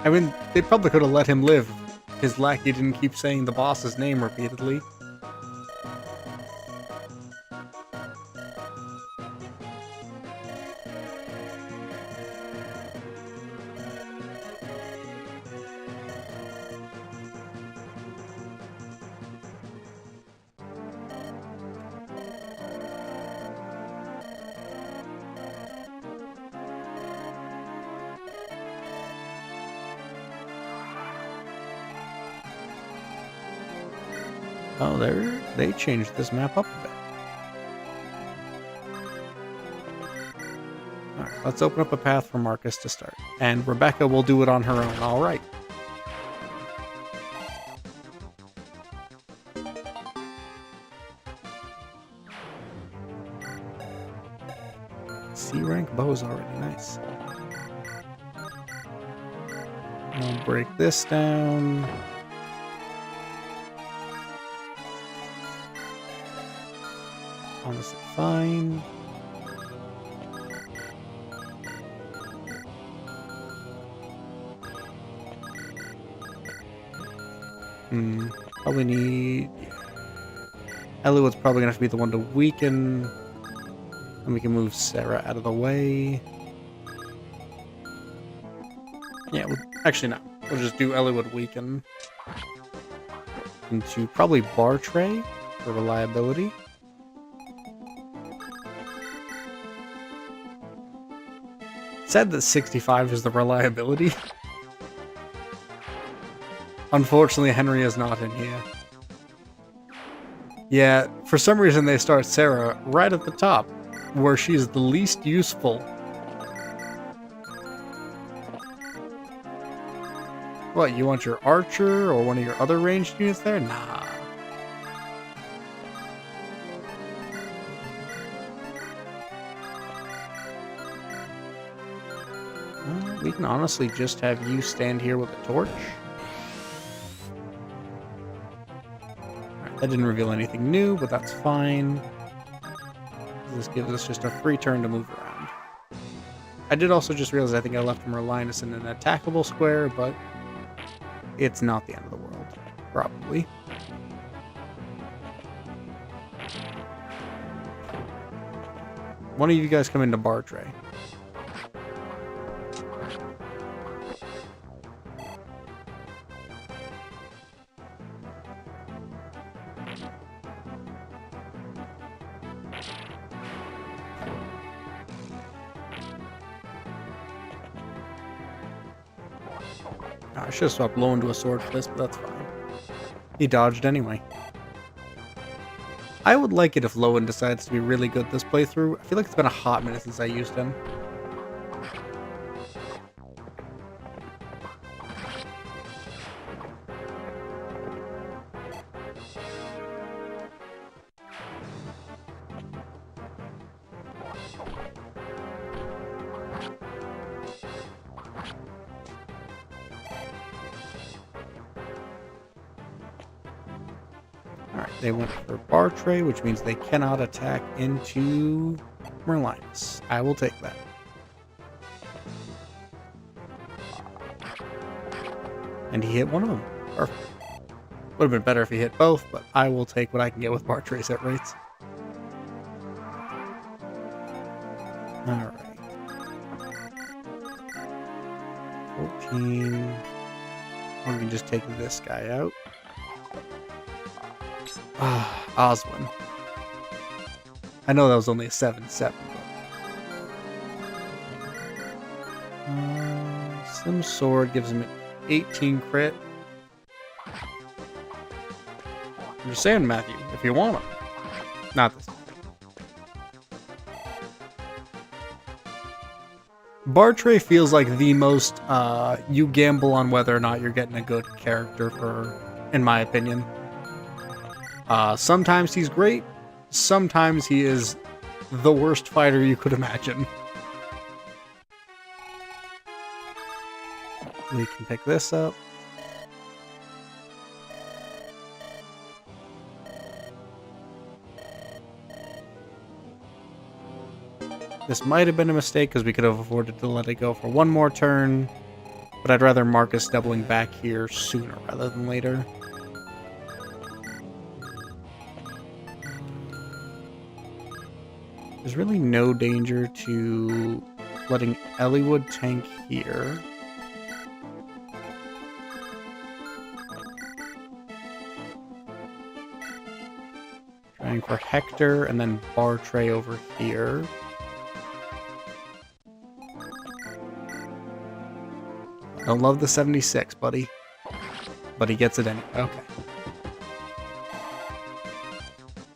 I mean, they probably could have let him live. His lackey didn't keep saying the boss's name repeatedly. Oh, they changed this map up a bit. Alright, let's open up a path for Marcus to start. And Rebecca will do it on her own. Alright. C-rank bow is already nice. I'll break this down. Honestly fine. Probably need... Elliott's probably gonna have to be the one to weaken. And we can move Sarah out of the way. Yeah, actually no. We'll just do Elliot weaken. Into probably Bar Tray for reliability. Said that 65 is the reliability. Unfortunately, Henry is not in here. Yeah, for some reason they start Sarah right at the top, where she's the least useful. What, you want your archer or one of your other ranged units there? Nah. We can honestly just have you stand here with a torch. Alright, that didn't reveal anything new, but that's fine. This gives us just a free turn to move around. I did also just realize I think I left Merlinus in an attackable square, but it's not the end of the world. Probably. One of you guys come into bar tray. I should have swapped low into a sword for this, but that's fine. He dodged anyway. I would like it if Lowen decides to be really good this playthrough. I feel like it's been a hot minute since I used him. Alright, they went for bar tray, which means they cannot attack into Merlinus. I will take that. And he hit one of them. Perfect. Would have been better if he hit both, but I will take what I can get with bar tray set rates. Alright. 14. Or we can just take this guy out. Oswin. I know that was only a 7-7, but... Slim Sword gives him an 18 crit. I'm just saying, Matthew, if you want him. Not this time. Bartray feels like the most, you gamble on whether or not you're getting a good character for, in my opinion. Sometimes he's great, sometimes he is the worst fighter you could imagine. We can pick this up. This might have been a mistake because we could have afforded to let it go for one more turn, but I'd rather Marcus doubling back here sooner rather than later. There's really no danger to letting Eliwood tank here. Trying for Hector and then Bartray over here. Don't love the 76, buddy. But he gets it anyway. Okay.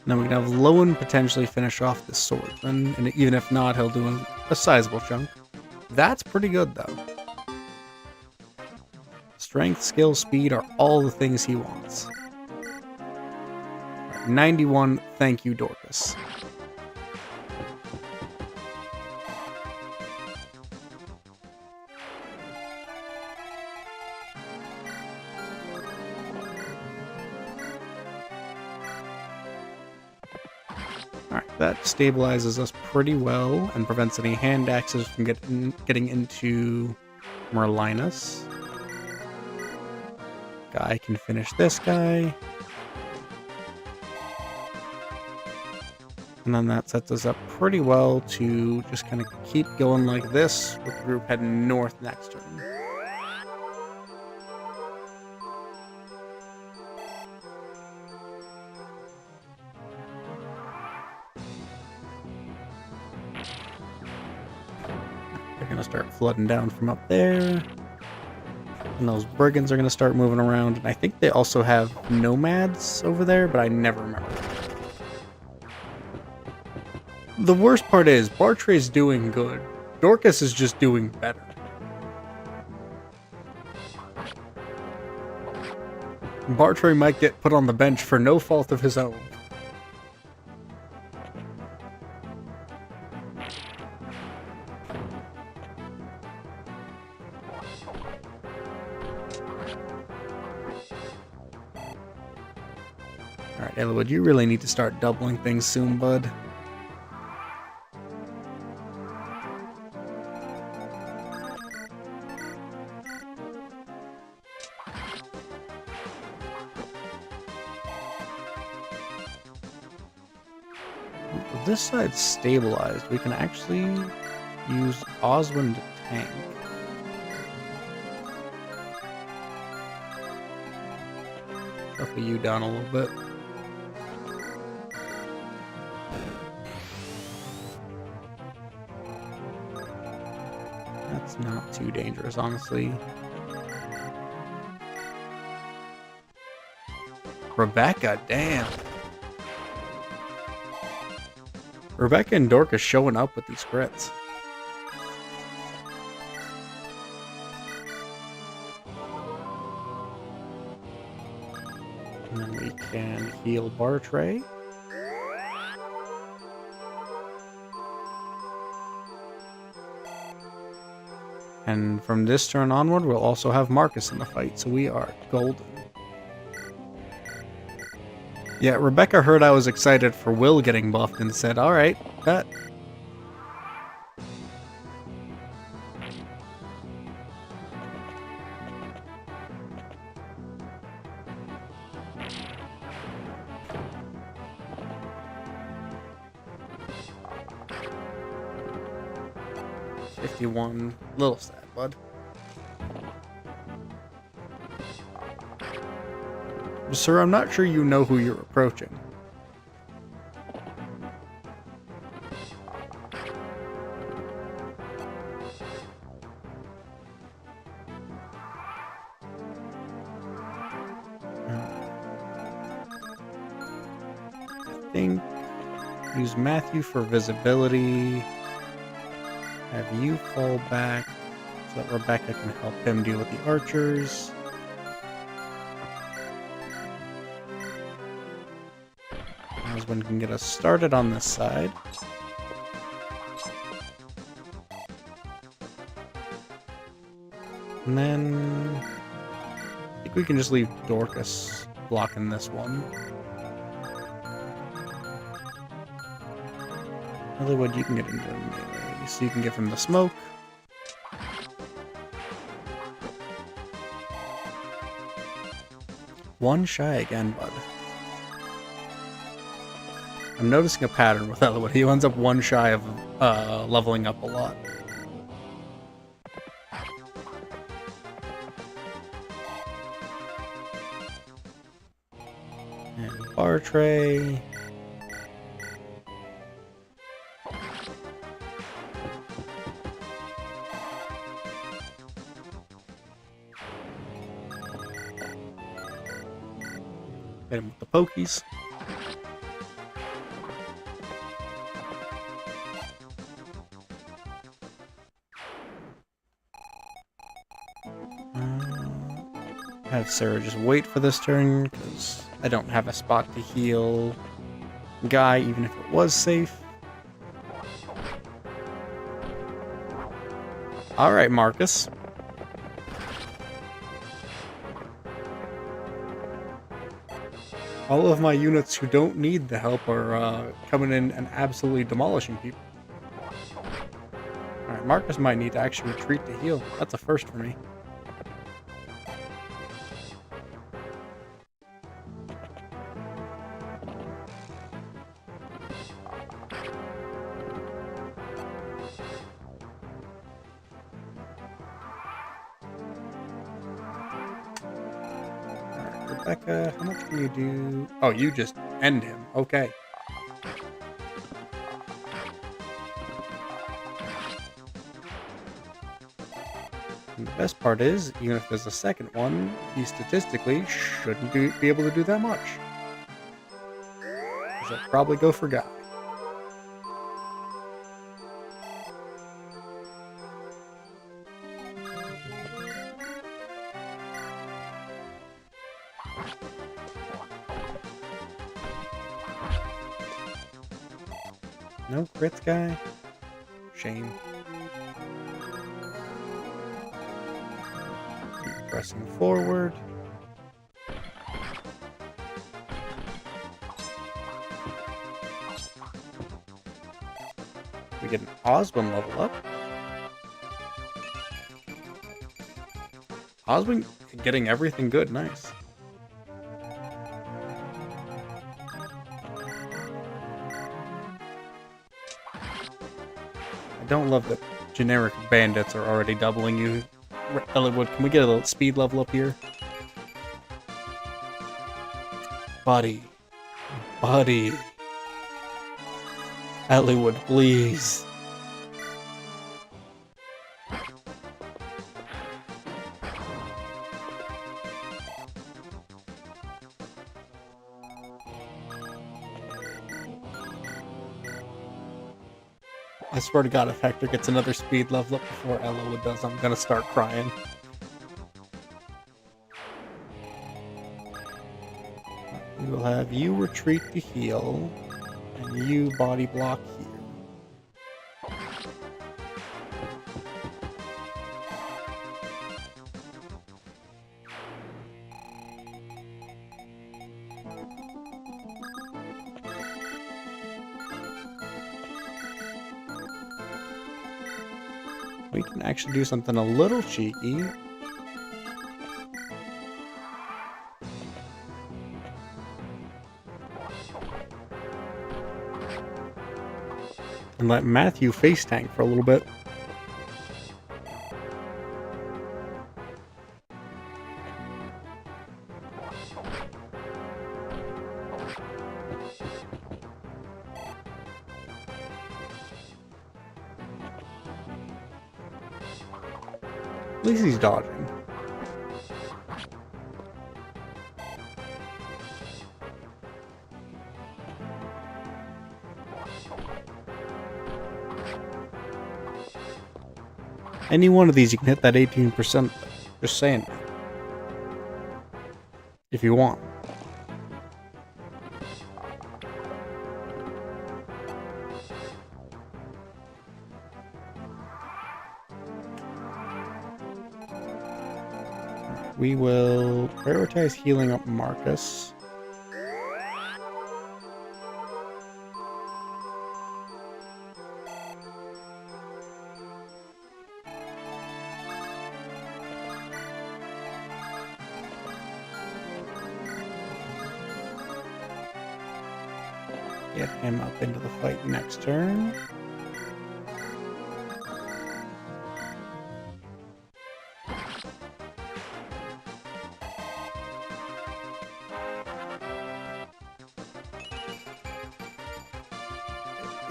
Now we can have Lowen potentially finish off this swordsman, and even if not, he'll do a sizable chunk. That's pretty good, though. Strength, skill, speed are all the things he wants. Right, 91, thank you, Dorcas. That stabilizes us pretty well and prevents any hand axes from getting into Merlinus. Guy can finish this guy. And then that sets us up pretty well to just kind of keep going like this with the group heading north next turn. Start flooding down from up there, and those brigands are going to start moving around, and I think they also have nomads over there, but I never remember. The worst part is Bartray's doing good. Dorcas is just doing better. Bartray might get put on the bench for no fault of his own. Alright, Eliwood, you really need to start doubling things soon, bud. Well, this side's stabilized. We can actually use Oswin to tank. Shuffle you down a little bit. That's not too dangerous, honestly. Rebecca, damn. Rebecca and Dorcas showing up with these crits. And then we can heal Bartray. And from this turn onward, we'll also have Marcus in the fight, so we are golden. Yeah, Rebecca heard I was excited for Will getting buffed and said, alright, bet. $51, little sad, bud. Sir, I'm not sure you know who you're approaching. I think use Matthew for visibility. Have you fall back so that Rebecca can help him deal with the archers. Oswin can get us started on this side. And then I think we can just leave Dorcas blocking this one. Hollywood, you can get into melee, so you can give him the smoke. One shy again, bud. I'm noticing a pattern with Hollywood. He ends up one shy of leveling up a lot. And bar tray. Hit him with the pokies. Have Sarah just wait for this turn, because I don't have a spot to heal Guy, even if it was safe. Alright, Marcus. All of my units who don't need the help are coming in and absolutely demolishing people. Alright, Marcus might need to actually retreat to heal. That's a first for me. Rebecca, how much can you do? Oh, you just end him. Okay. And the best part is, even if there's a second one, he statistically shouldn't be able to do that much. So I'll probably go for Guy. No crits, Guy? Shame. Keep pressing forward. We get an Oswin level up. Oswin getting everything good, nice. don't love that generic bandits are already doubling you. Elwood, can we get a little speed level up here? Buddy. Buddy. Elwood, please. I swear to God, if Hector gets another speed level up before Elwood does, I'm gonna start crying. We will have you retreat to heal, and you body block here. We can actually do something a little cheeky. And let Matthew face tank for a little bit. At least he's dodging. Any one of these, you can hit that 18%. Just saying. If you want. We will prioritize healing up Marcus. Get him up into the fight next turn.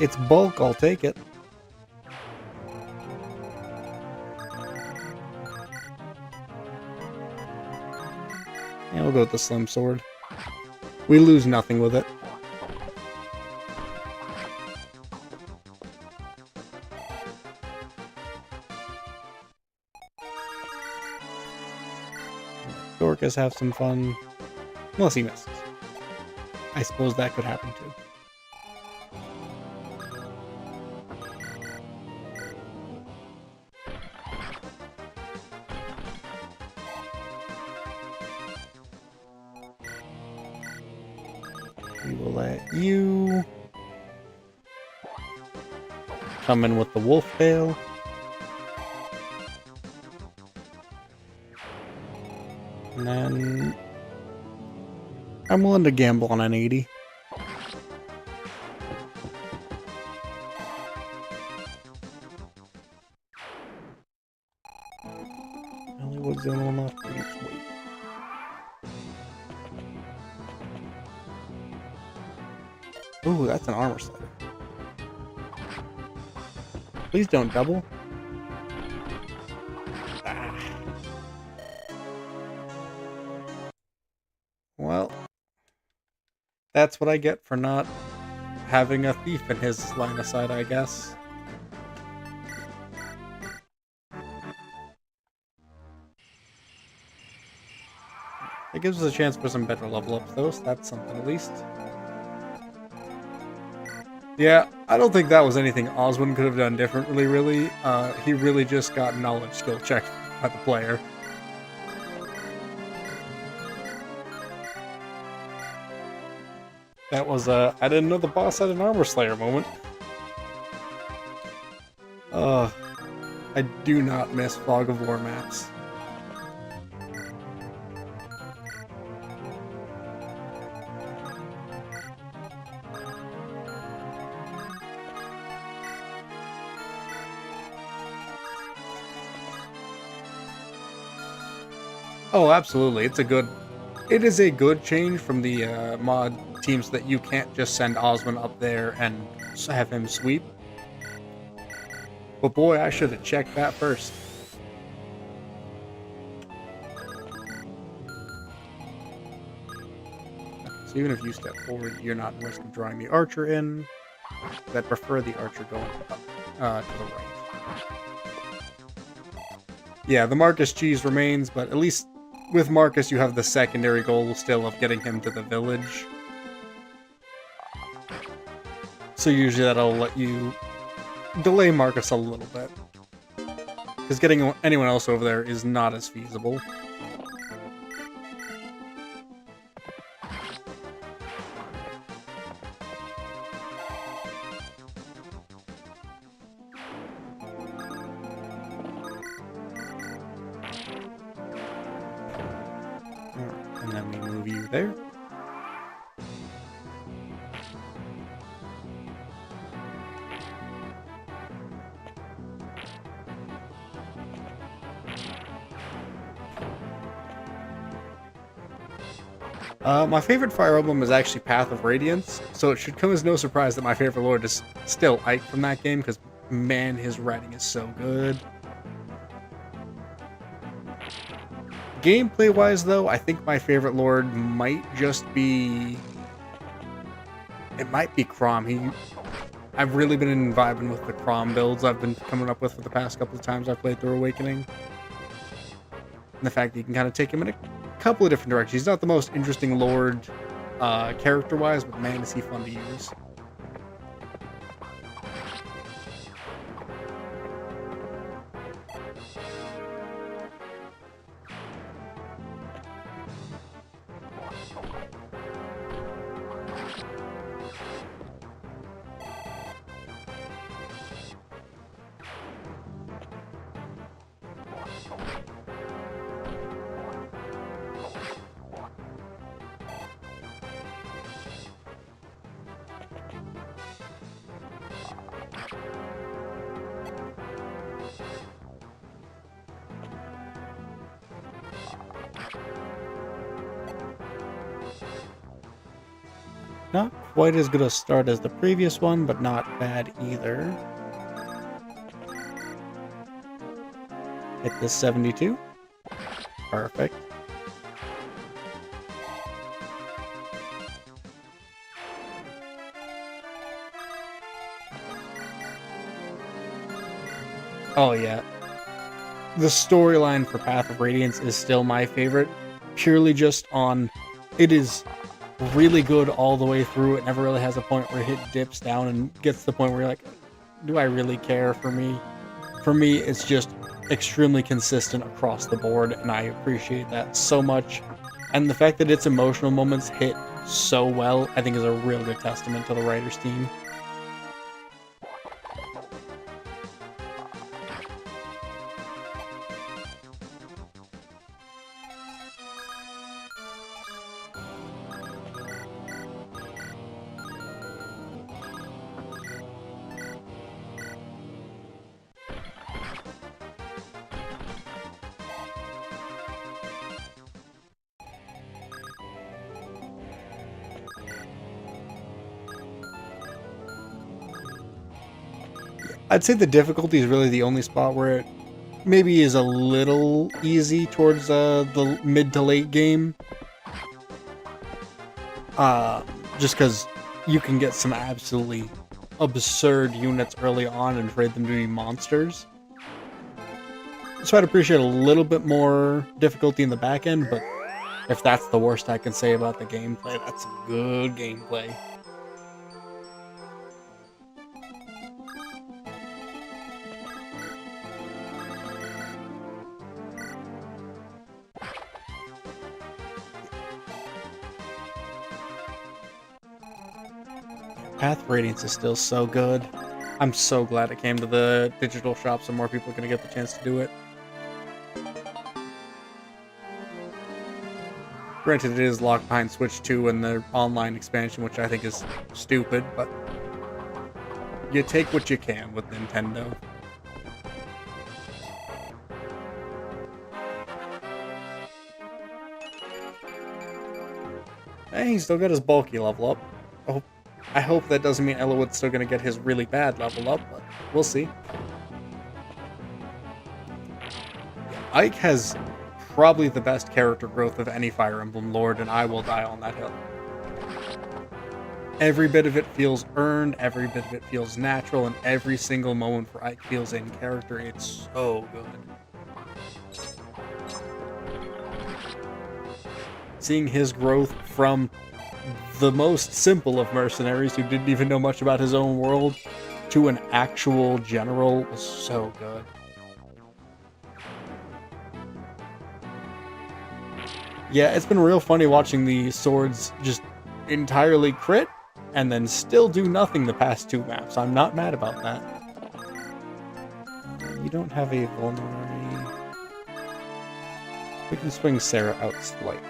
It's bulk, I'll take it. Yeah, we'll go with the Slim Sword. We lose nothing with it. Dorcas have some fun. Unless he misses. I suppose that could happen too. We will let you come in with the wolf tail. And then I'm willing to gamble on an 80. Hollywood's the only one left. Wait. Ooh, that's an armor slider. Please don't double. Ah. Well, that's what I get for not having a thief in his line of sight, I guess. It gives us a chance for some better level ups, though, so that's something at least. Yeah, I don't think that was anything Oswin could have done differently, really. He really just got knowledge skill checked by the player. That was I didn't know the boss had an armor slayer moment. I do not miss Fog of War maps. Oh, absolutely. It is a good change from the mod teams that you can't just send Osmond up there and have him sweep. But boy, I should have checked that first. So even if you step forward, you're not at risk of drawing the archer in. I prefer the archer going to the right. Yeah, the Marcus cheese remains, but at least with Marcus, you have the secondary goal still of getting him to the village. So usually that'll let you delay Marcus a little bit. Because getting anyone else over there is not as feasible. And then we move you there. My favorite Fire Emblem is actually Path of Radiance, so it should come as no surprise that my favorite lord is still Ike from that game, because man, his writing is so good. Gameplay-wise, though, I think my favorite lord might just be... It might be Chrom. I've really been vibing with the Chrom builds I've been coming up with for the past couple of times I've played through Awakening. And the fact that you can kind of take him in a couple of different directions. He's not the most interesting lord character-wise, but man, is he fun to use. Not quite as good a start as the previous one, but not bad either. Hit this 72. Perfect. Oh yeah. The storyline for Path of Radiance is still my favorite, purely just on... It is really good all the way through. It never really has a point where it dips down and gets to the point where you're like, do I really care for me? For me, it's just extremely consistent across the board, and I appreciate that so much. And the fact that its emotional moments hit so well, I think is a real good testament to the writer's team. I'd say the difficulty is really the only spot where it maybe is a little easy towards the mid to late game. Just because you can get some absolutely absurd units early on and trade them to be monsters. So I'd appreciate a little bit more difficulty in the back end, but if that's the worst I can say about the gameplay, that's good gameplay. Path of Radiance is still so good. I'm so glad it came to the digital shop so more people are going to get the chance to do it. Granted, it is locked behind Switch 2 and the online expansion, which I think is stupid, but you take what you can with Nintendo. Hey, he's still got his bulky level up. I hope that doesn't mean Eliwood's still going to get his really bad level up, but we'll see. Ike has probably the best character growth of any Fire Emblem Lord, and I will die on that hill. Every bit of it feels earned, every bit of it feels natural, and every single moment for Ike feels in character. It's so good. Seeing his growth from the most simple of mercenaries who didn't even know much about his own world to an actual general was so good. Yeah, it's been real funny watching the swords just entirely crit and then still do nothing the past 2 maps. I'm not mad about that. You don't have a vulnerary. We can swing Sarah out slightly.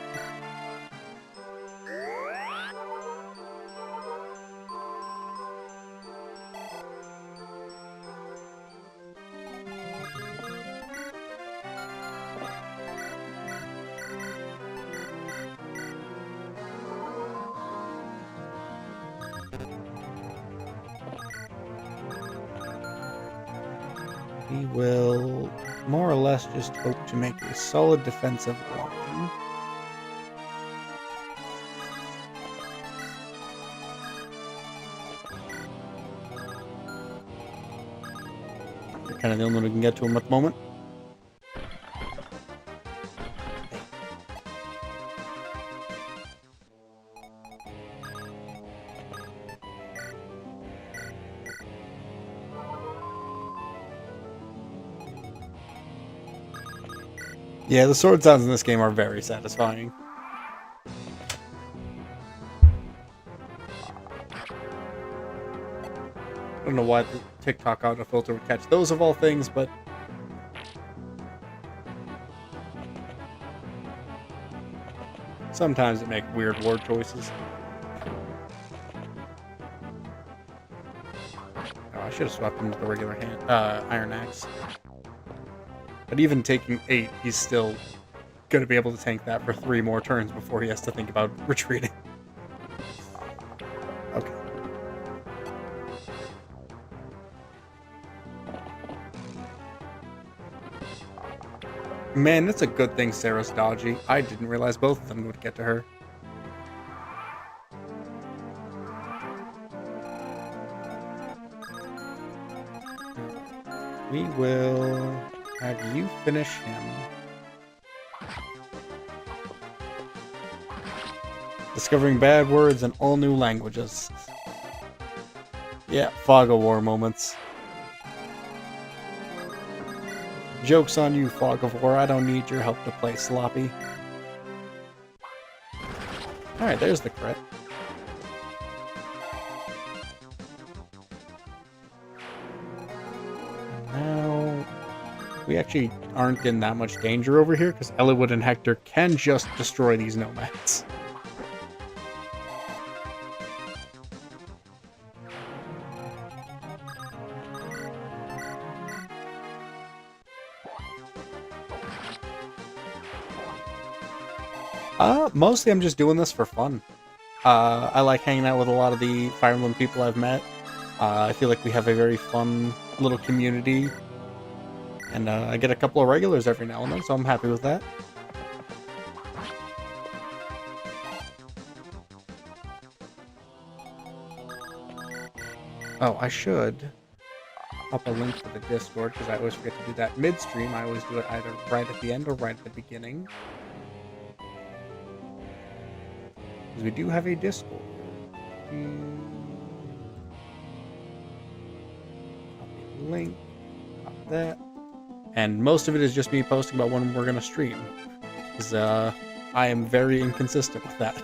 We will more or less just hope to make a solid defensive line. We're kind of the only one who can get to him at the moment. Yeah, the sword sounds in this game are very satisfying. I don't know why the TikTok autofilter would catch those of all things, but sometimes it makes weird word choices. Oh, I should have swapped him to the regular Iron Axe. But even taking 8, he's still going to be able to tank that for 3 more turns before he has to think about retreating. Okay. Man, it's a good thing Sarah's dodgy. I didn't realize both of them would get to her. We will have you finish him. Discovering bad words in all new languages. Yeah, Fog of War moments. Joke's on you, Fog of War. I don't need your help to play sloppy. Alright, there's the crit. Now, we actually aren't in that much danger over here, because Eliwood and Hector can just destroy these nomads. Mostly I'm just doing this for fun. I like hanging out with a lot of the Fire Emblem people I've met. I feel like we have a very fun little community. And I get a couple of regulars every now and then, so I'm happy with that. Oh, I should up a link to the Discord, because I always forget to do that midstream. I always do it either right at the end or right at the beginning. Because we do have a Discord. Copy link. Copy that. And most of it is just me posting about when we're going to stream. Because I am very inconsistent with that.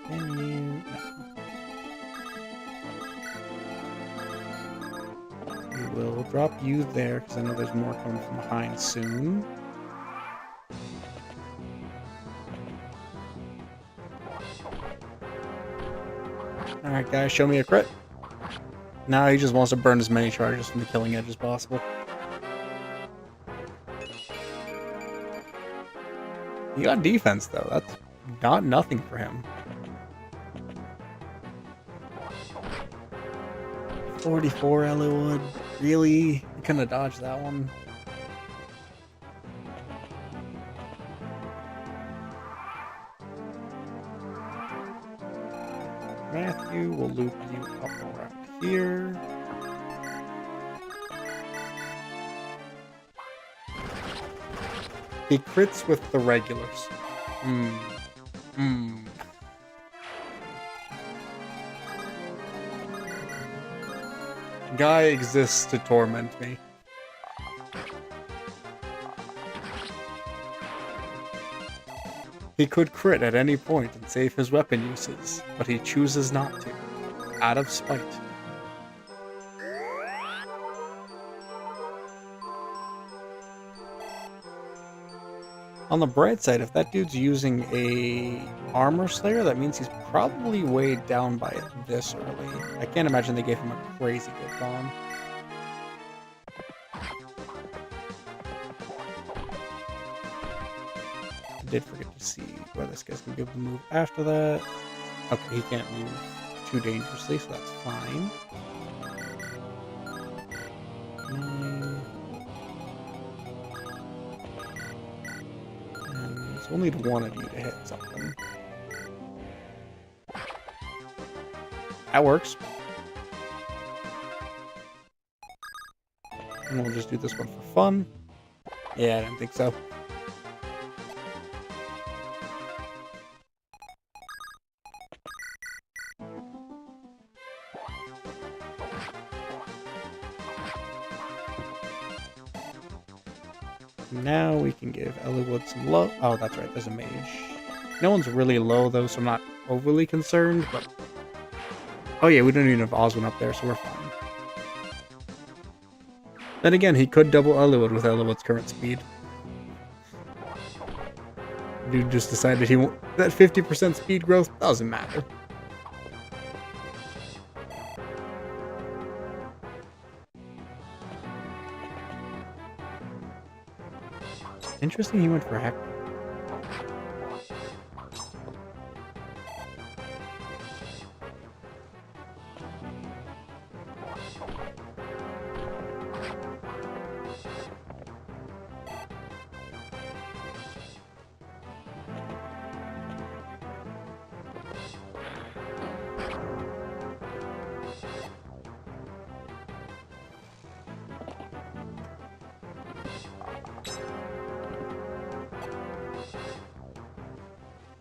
Can you... No. We will drop you there, because I know there's more coming from behind soon. Alright guys, show me a crit. Now he just wants to burn as many charges from the killing edge as possible. He got defense, though. That's not nothing for him. 44 Elwood. Really? You couldn't have dodged that one. Matthew will loop you up around here. He crits with the regulars. Guy exists to torment me. He could crit at any point and save his weapon uses, but he chooses not to, out of spite. On the bright side, if that dude's using a armor slayer, that means he's probably weighed down by it this early. I can't imagine they gave him a crazy good con. I did forget to see where this guy's gonna be able to move after that. Okay, he can't move too dangerously, so that's fine. So we'll need one of you to hit something. That works. And we'll just do this one for fun. Yeah, I didn't think so. Now we can give Elwood some low. Oh, that's right, there's a mage. No one's really low, though, so I'm not overly concerned, but... Oh yeah, we don't even have Oswin up there, so we're fine. Then again, he could double Elwood with Elwood's current speed. Dude just decided he won't... That 50% speed growth doesn't matter. Interesting he went for Heck.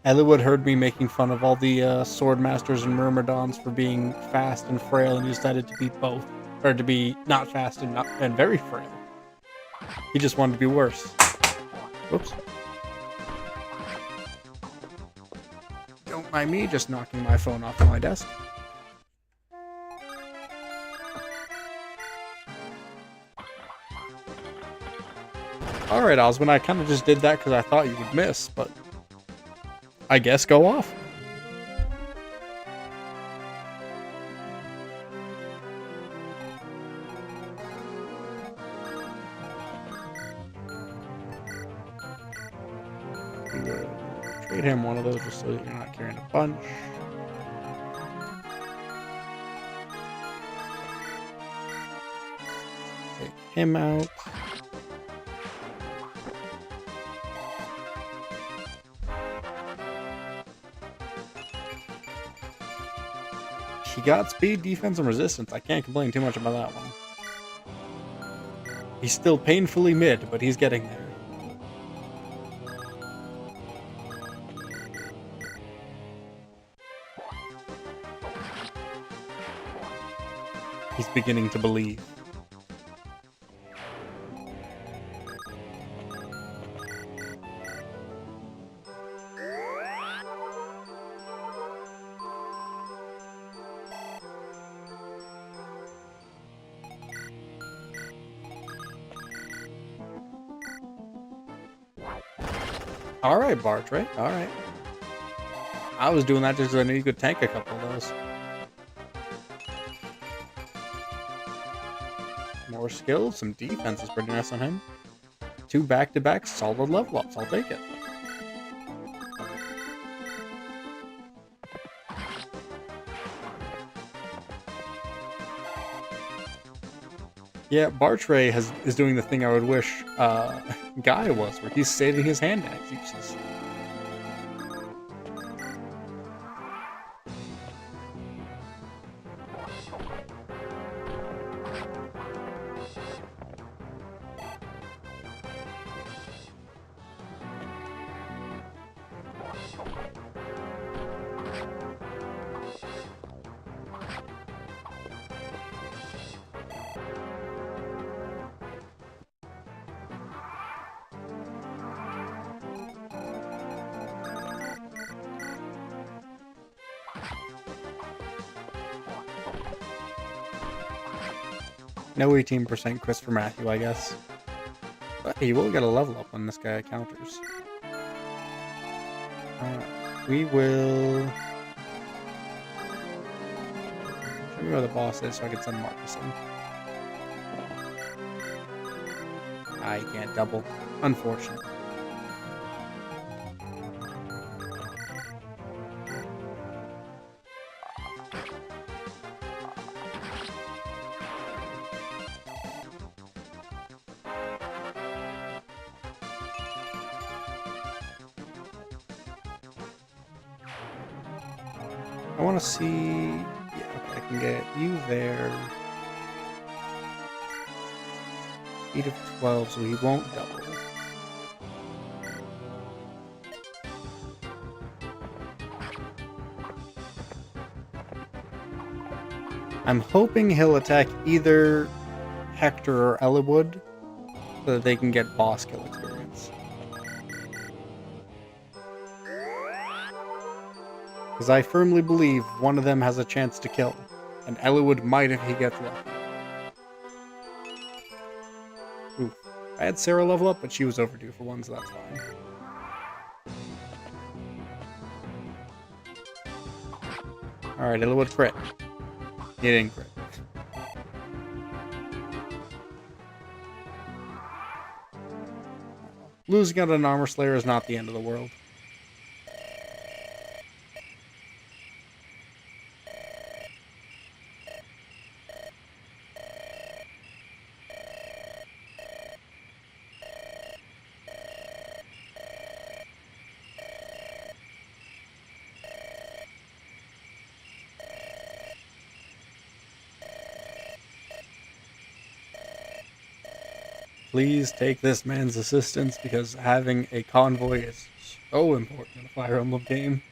Elwood heard me making fun of all the sword masters and myrmidons for being fast and frail, and he decided to be both, or to be not fast and very frail. He just wanted to be worse. Whoops. Don't mind me just knocking my phone off my desk. Alright, Oswin, I kind of just did that because I thought you would miss, but I guess go off. Trade him one of those just so that you're not carrying a bunch. Take him out. He got speed, defense, and resistance. I can't complain too much about that one. He's still painfully mid, but he's getting there. He's beginning to believe. Alright, Bartray. Alright. I was doing that just because I knew you could tank a couple of those. More skills, some defense is pretty nice on him. 2 back-to-back solid level ups. I'll take it. Yeah, Bartray is doing the thing I would wish Guy was, where he's saving his hand axe uses. No 18% Chris for Matthew, I guess. But he will get a level up when this guy counters. We will... Show me where the boss is so I can send Marcus in. I can't double. Unfortunately. I want to see... Yeah, okay, I can get you there. Speed of 12, so he won't double. I'm hoping he'll attack either Hector or Eliwood so that they can get boss kill experience. Because I firmly believe one of them has a chance to kill, and Eliwood might if he gets lucky. Oof. I had Sarah level up, but she was overdue for one, so that's fine. Alright, Eliwood crit. He didn't crit. Losing out on an Armor Slayer is not the end of the world. Please take this man's assistance, because having a convoy is so important in a Fire Emblem game.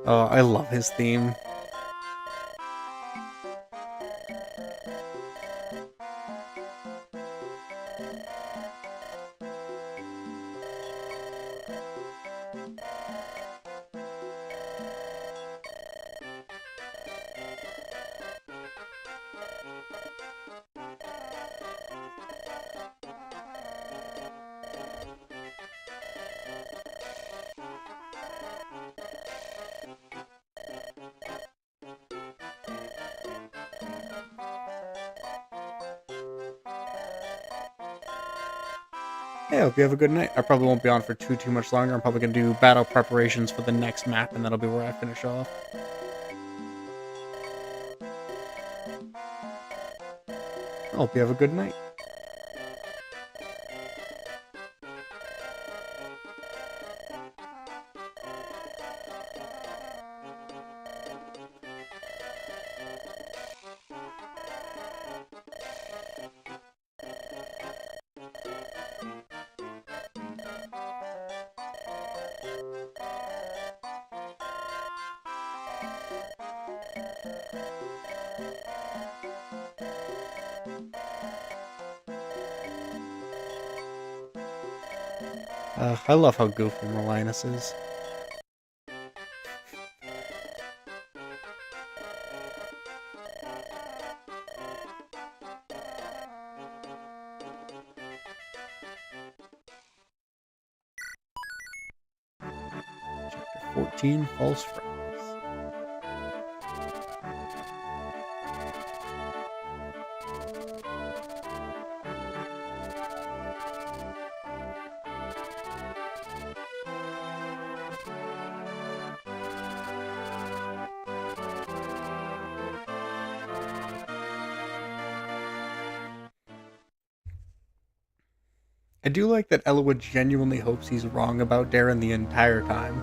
Oh, I love his theme. Hey, I hope you have a good night. I probably won't be on for too much longer. I'm probably going to do battle preparations for the next map, and that'll be where I finish off. I hope you have a good night. I love how goofy Malinus is. Chapter 14, False Friends. I do like that Elwood genuinely hopes he's wrong about Darren the entire time.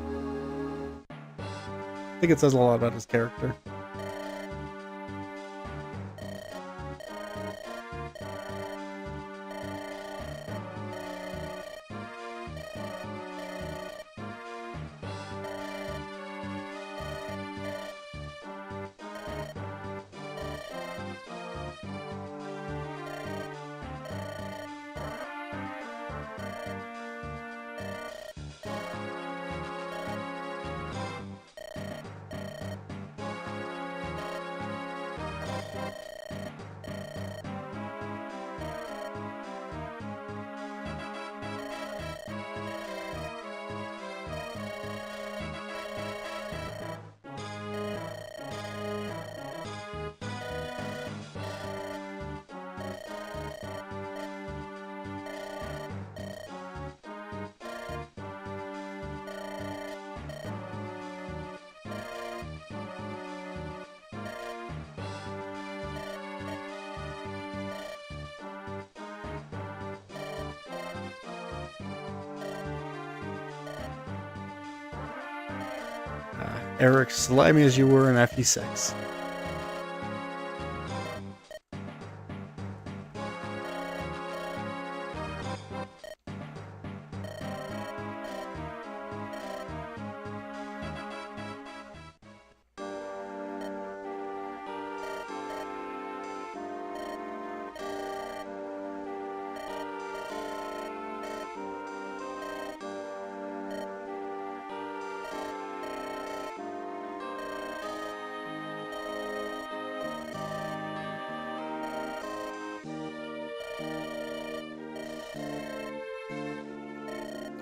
I think it says a lot about his character. Eric, slimy as you were in FE6.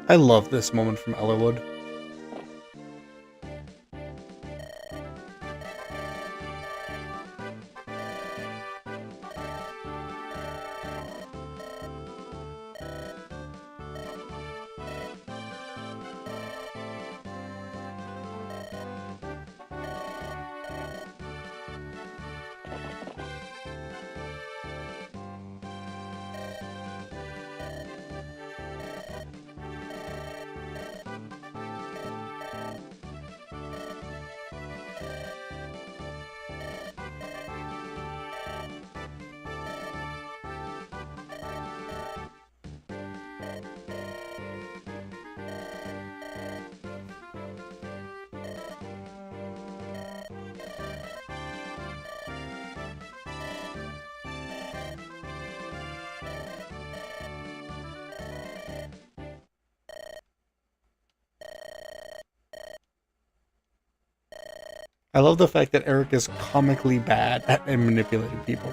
I love this moment from Elwood. I love the fact that Eric is comically bad at manipulating people.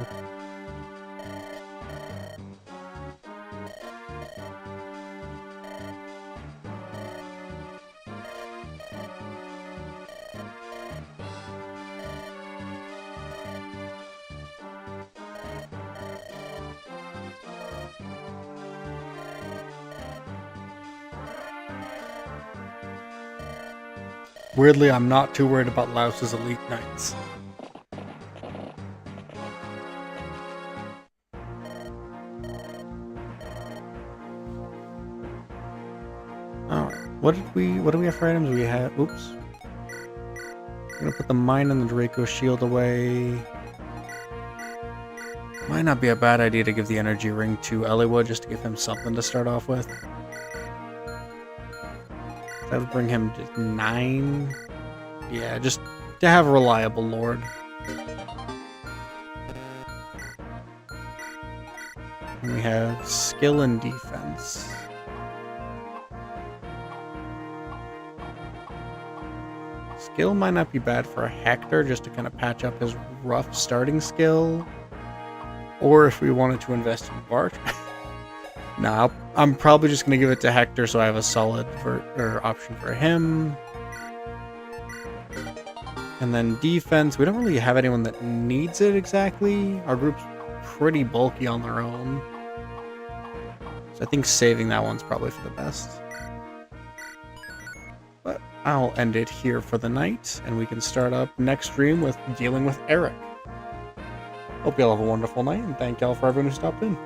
Weirdly, I'm not too worried about Laos's elite knights. Alright, what do we have for items? We have, oops. I'm gonna put the mine and the Draco shield away. Might not be a bad idea to give the energy ring to Elwood just to give him something to start off with. That would bring him to 9. Yeah, just to have a reliable lord. And we have skill and defense. Skill might not be bad for Hector, just to kind of patch up his rough starting skill. Or if we wanted to invest in Bart. Nah, I'm probably just going to give it to Hector so I have a solid option for him. And then defense, we don't really have anyone that needs it exactly. Our group's pretty bulky on their own. So I think saving that one's probably for the best. But I'll end it here for the night, and we can start up next stream with dealing with Eric. Hope you all have a wonderful night, and thank y'all for everyone who stopped in.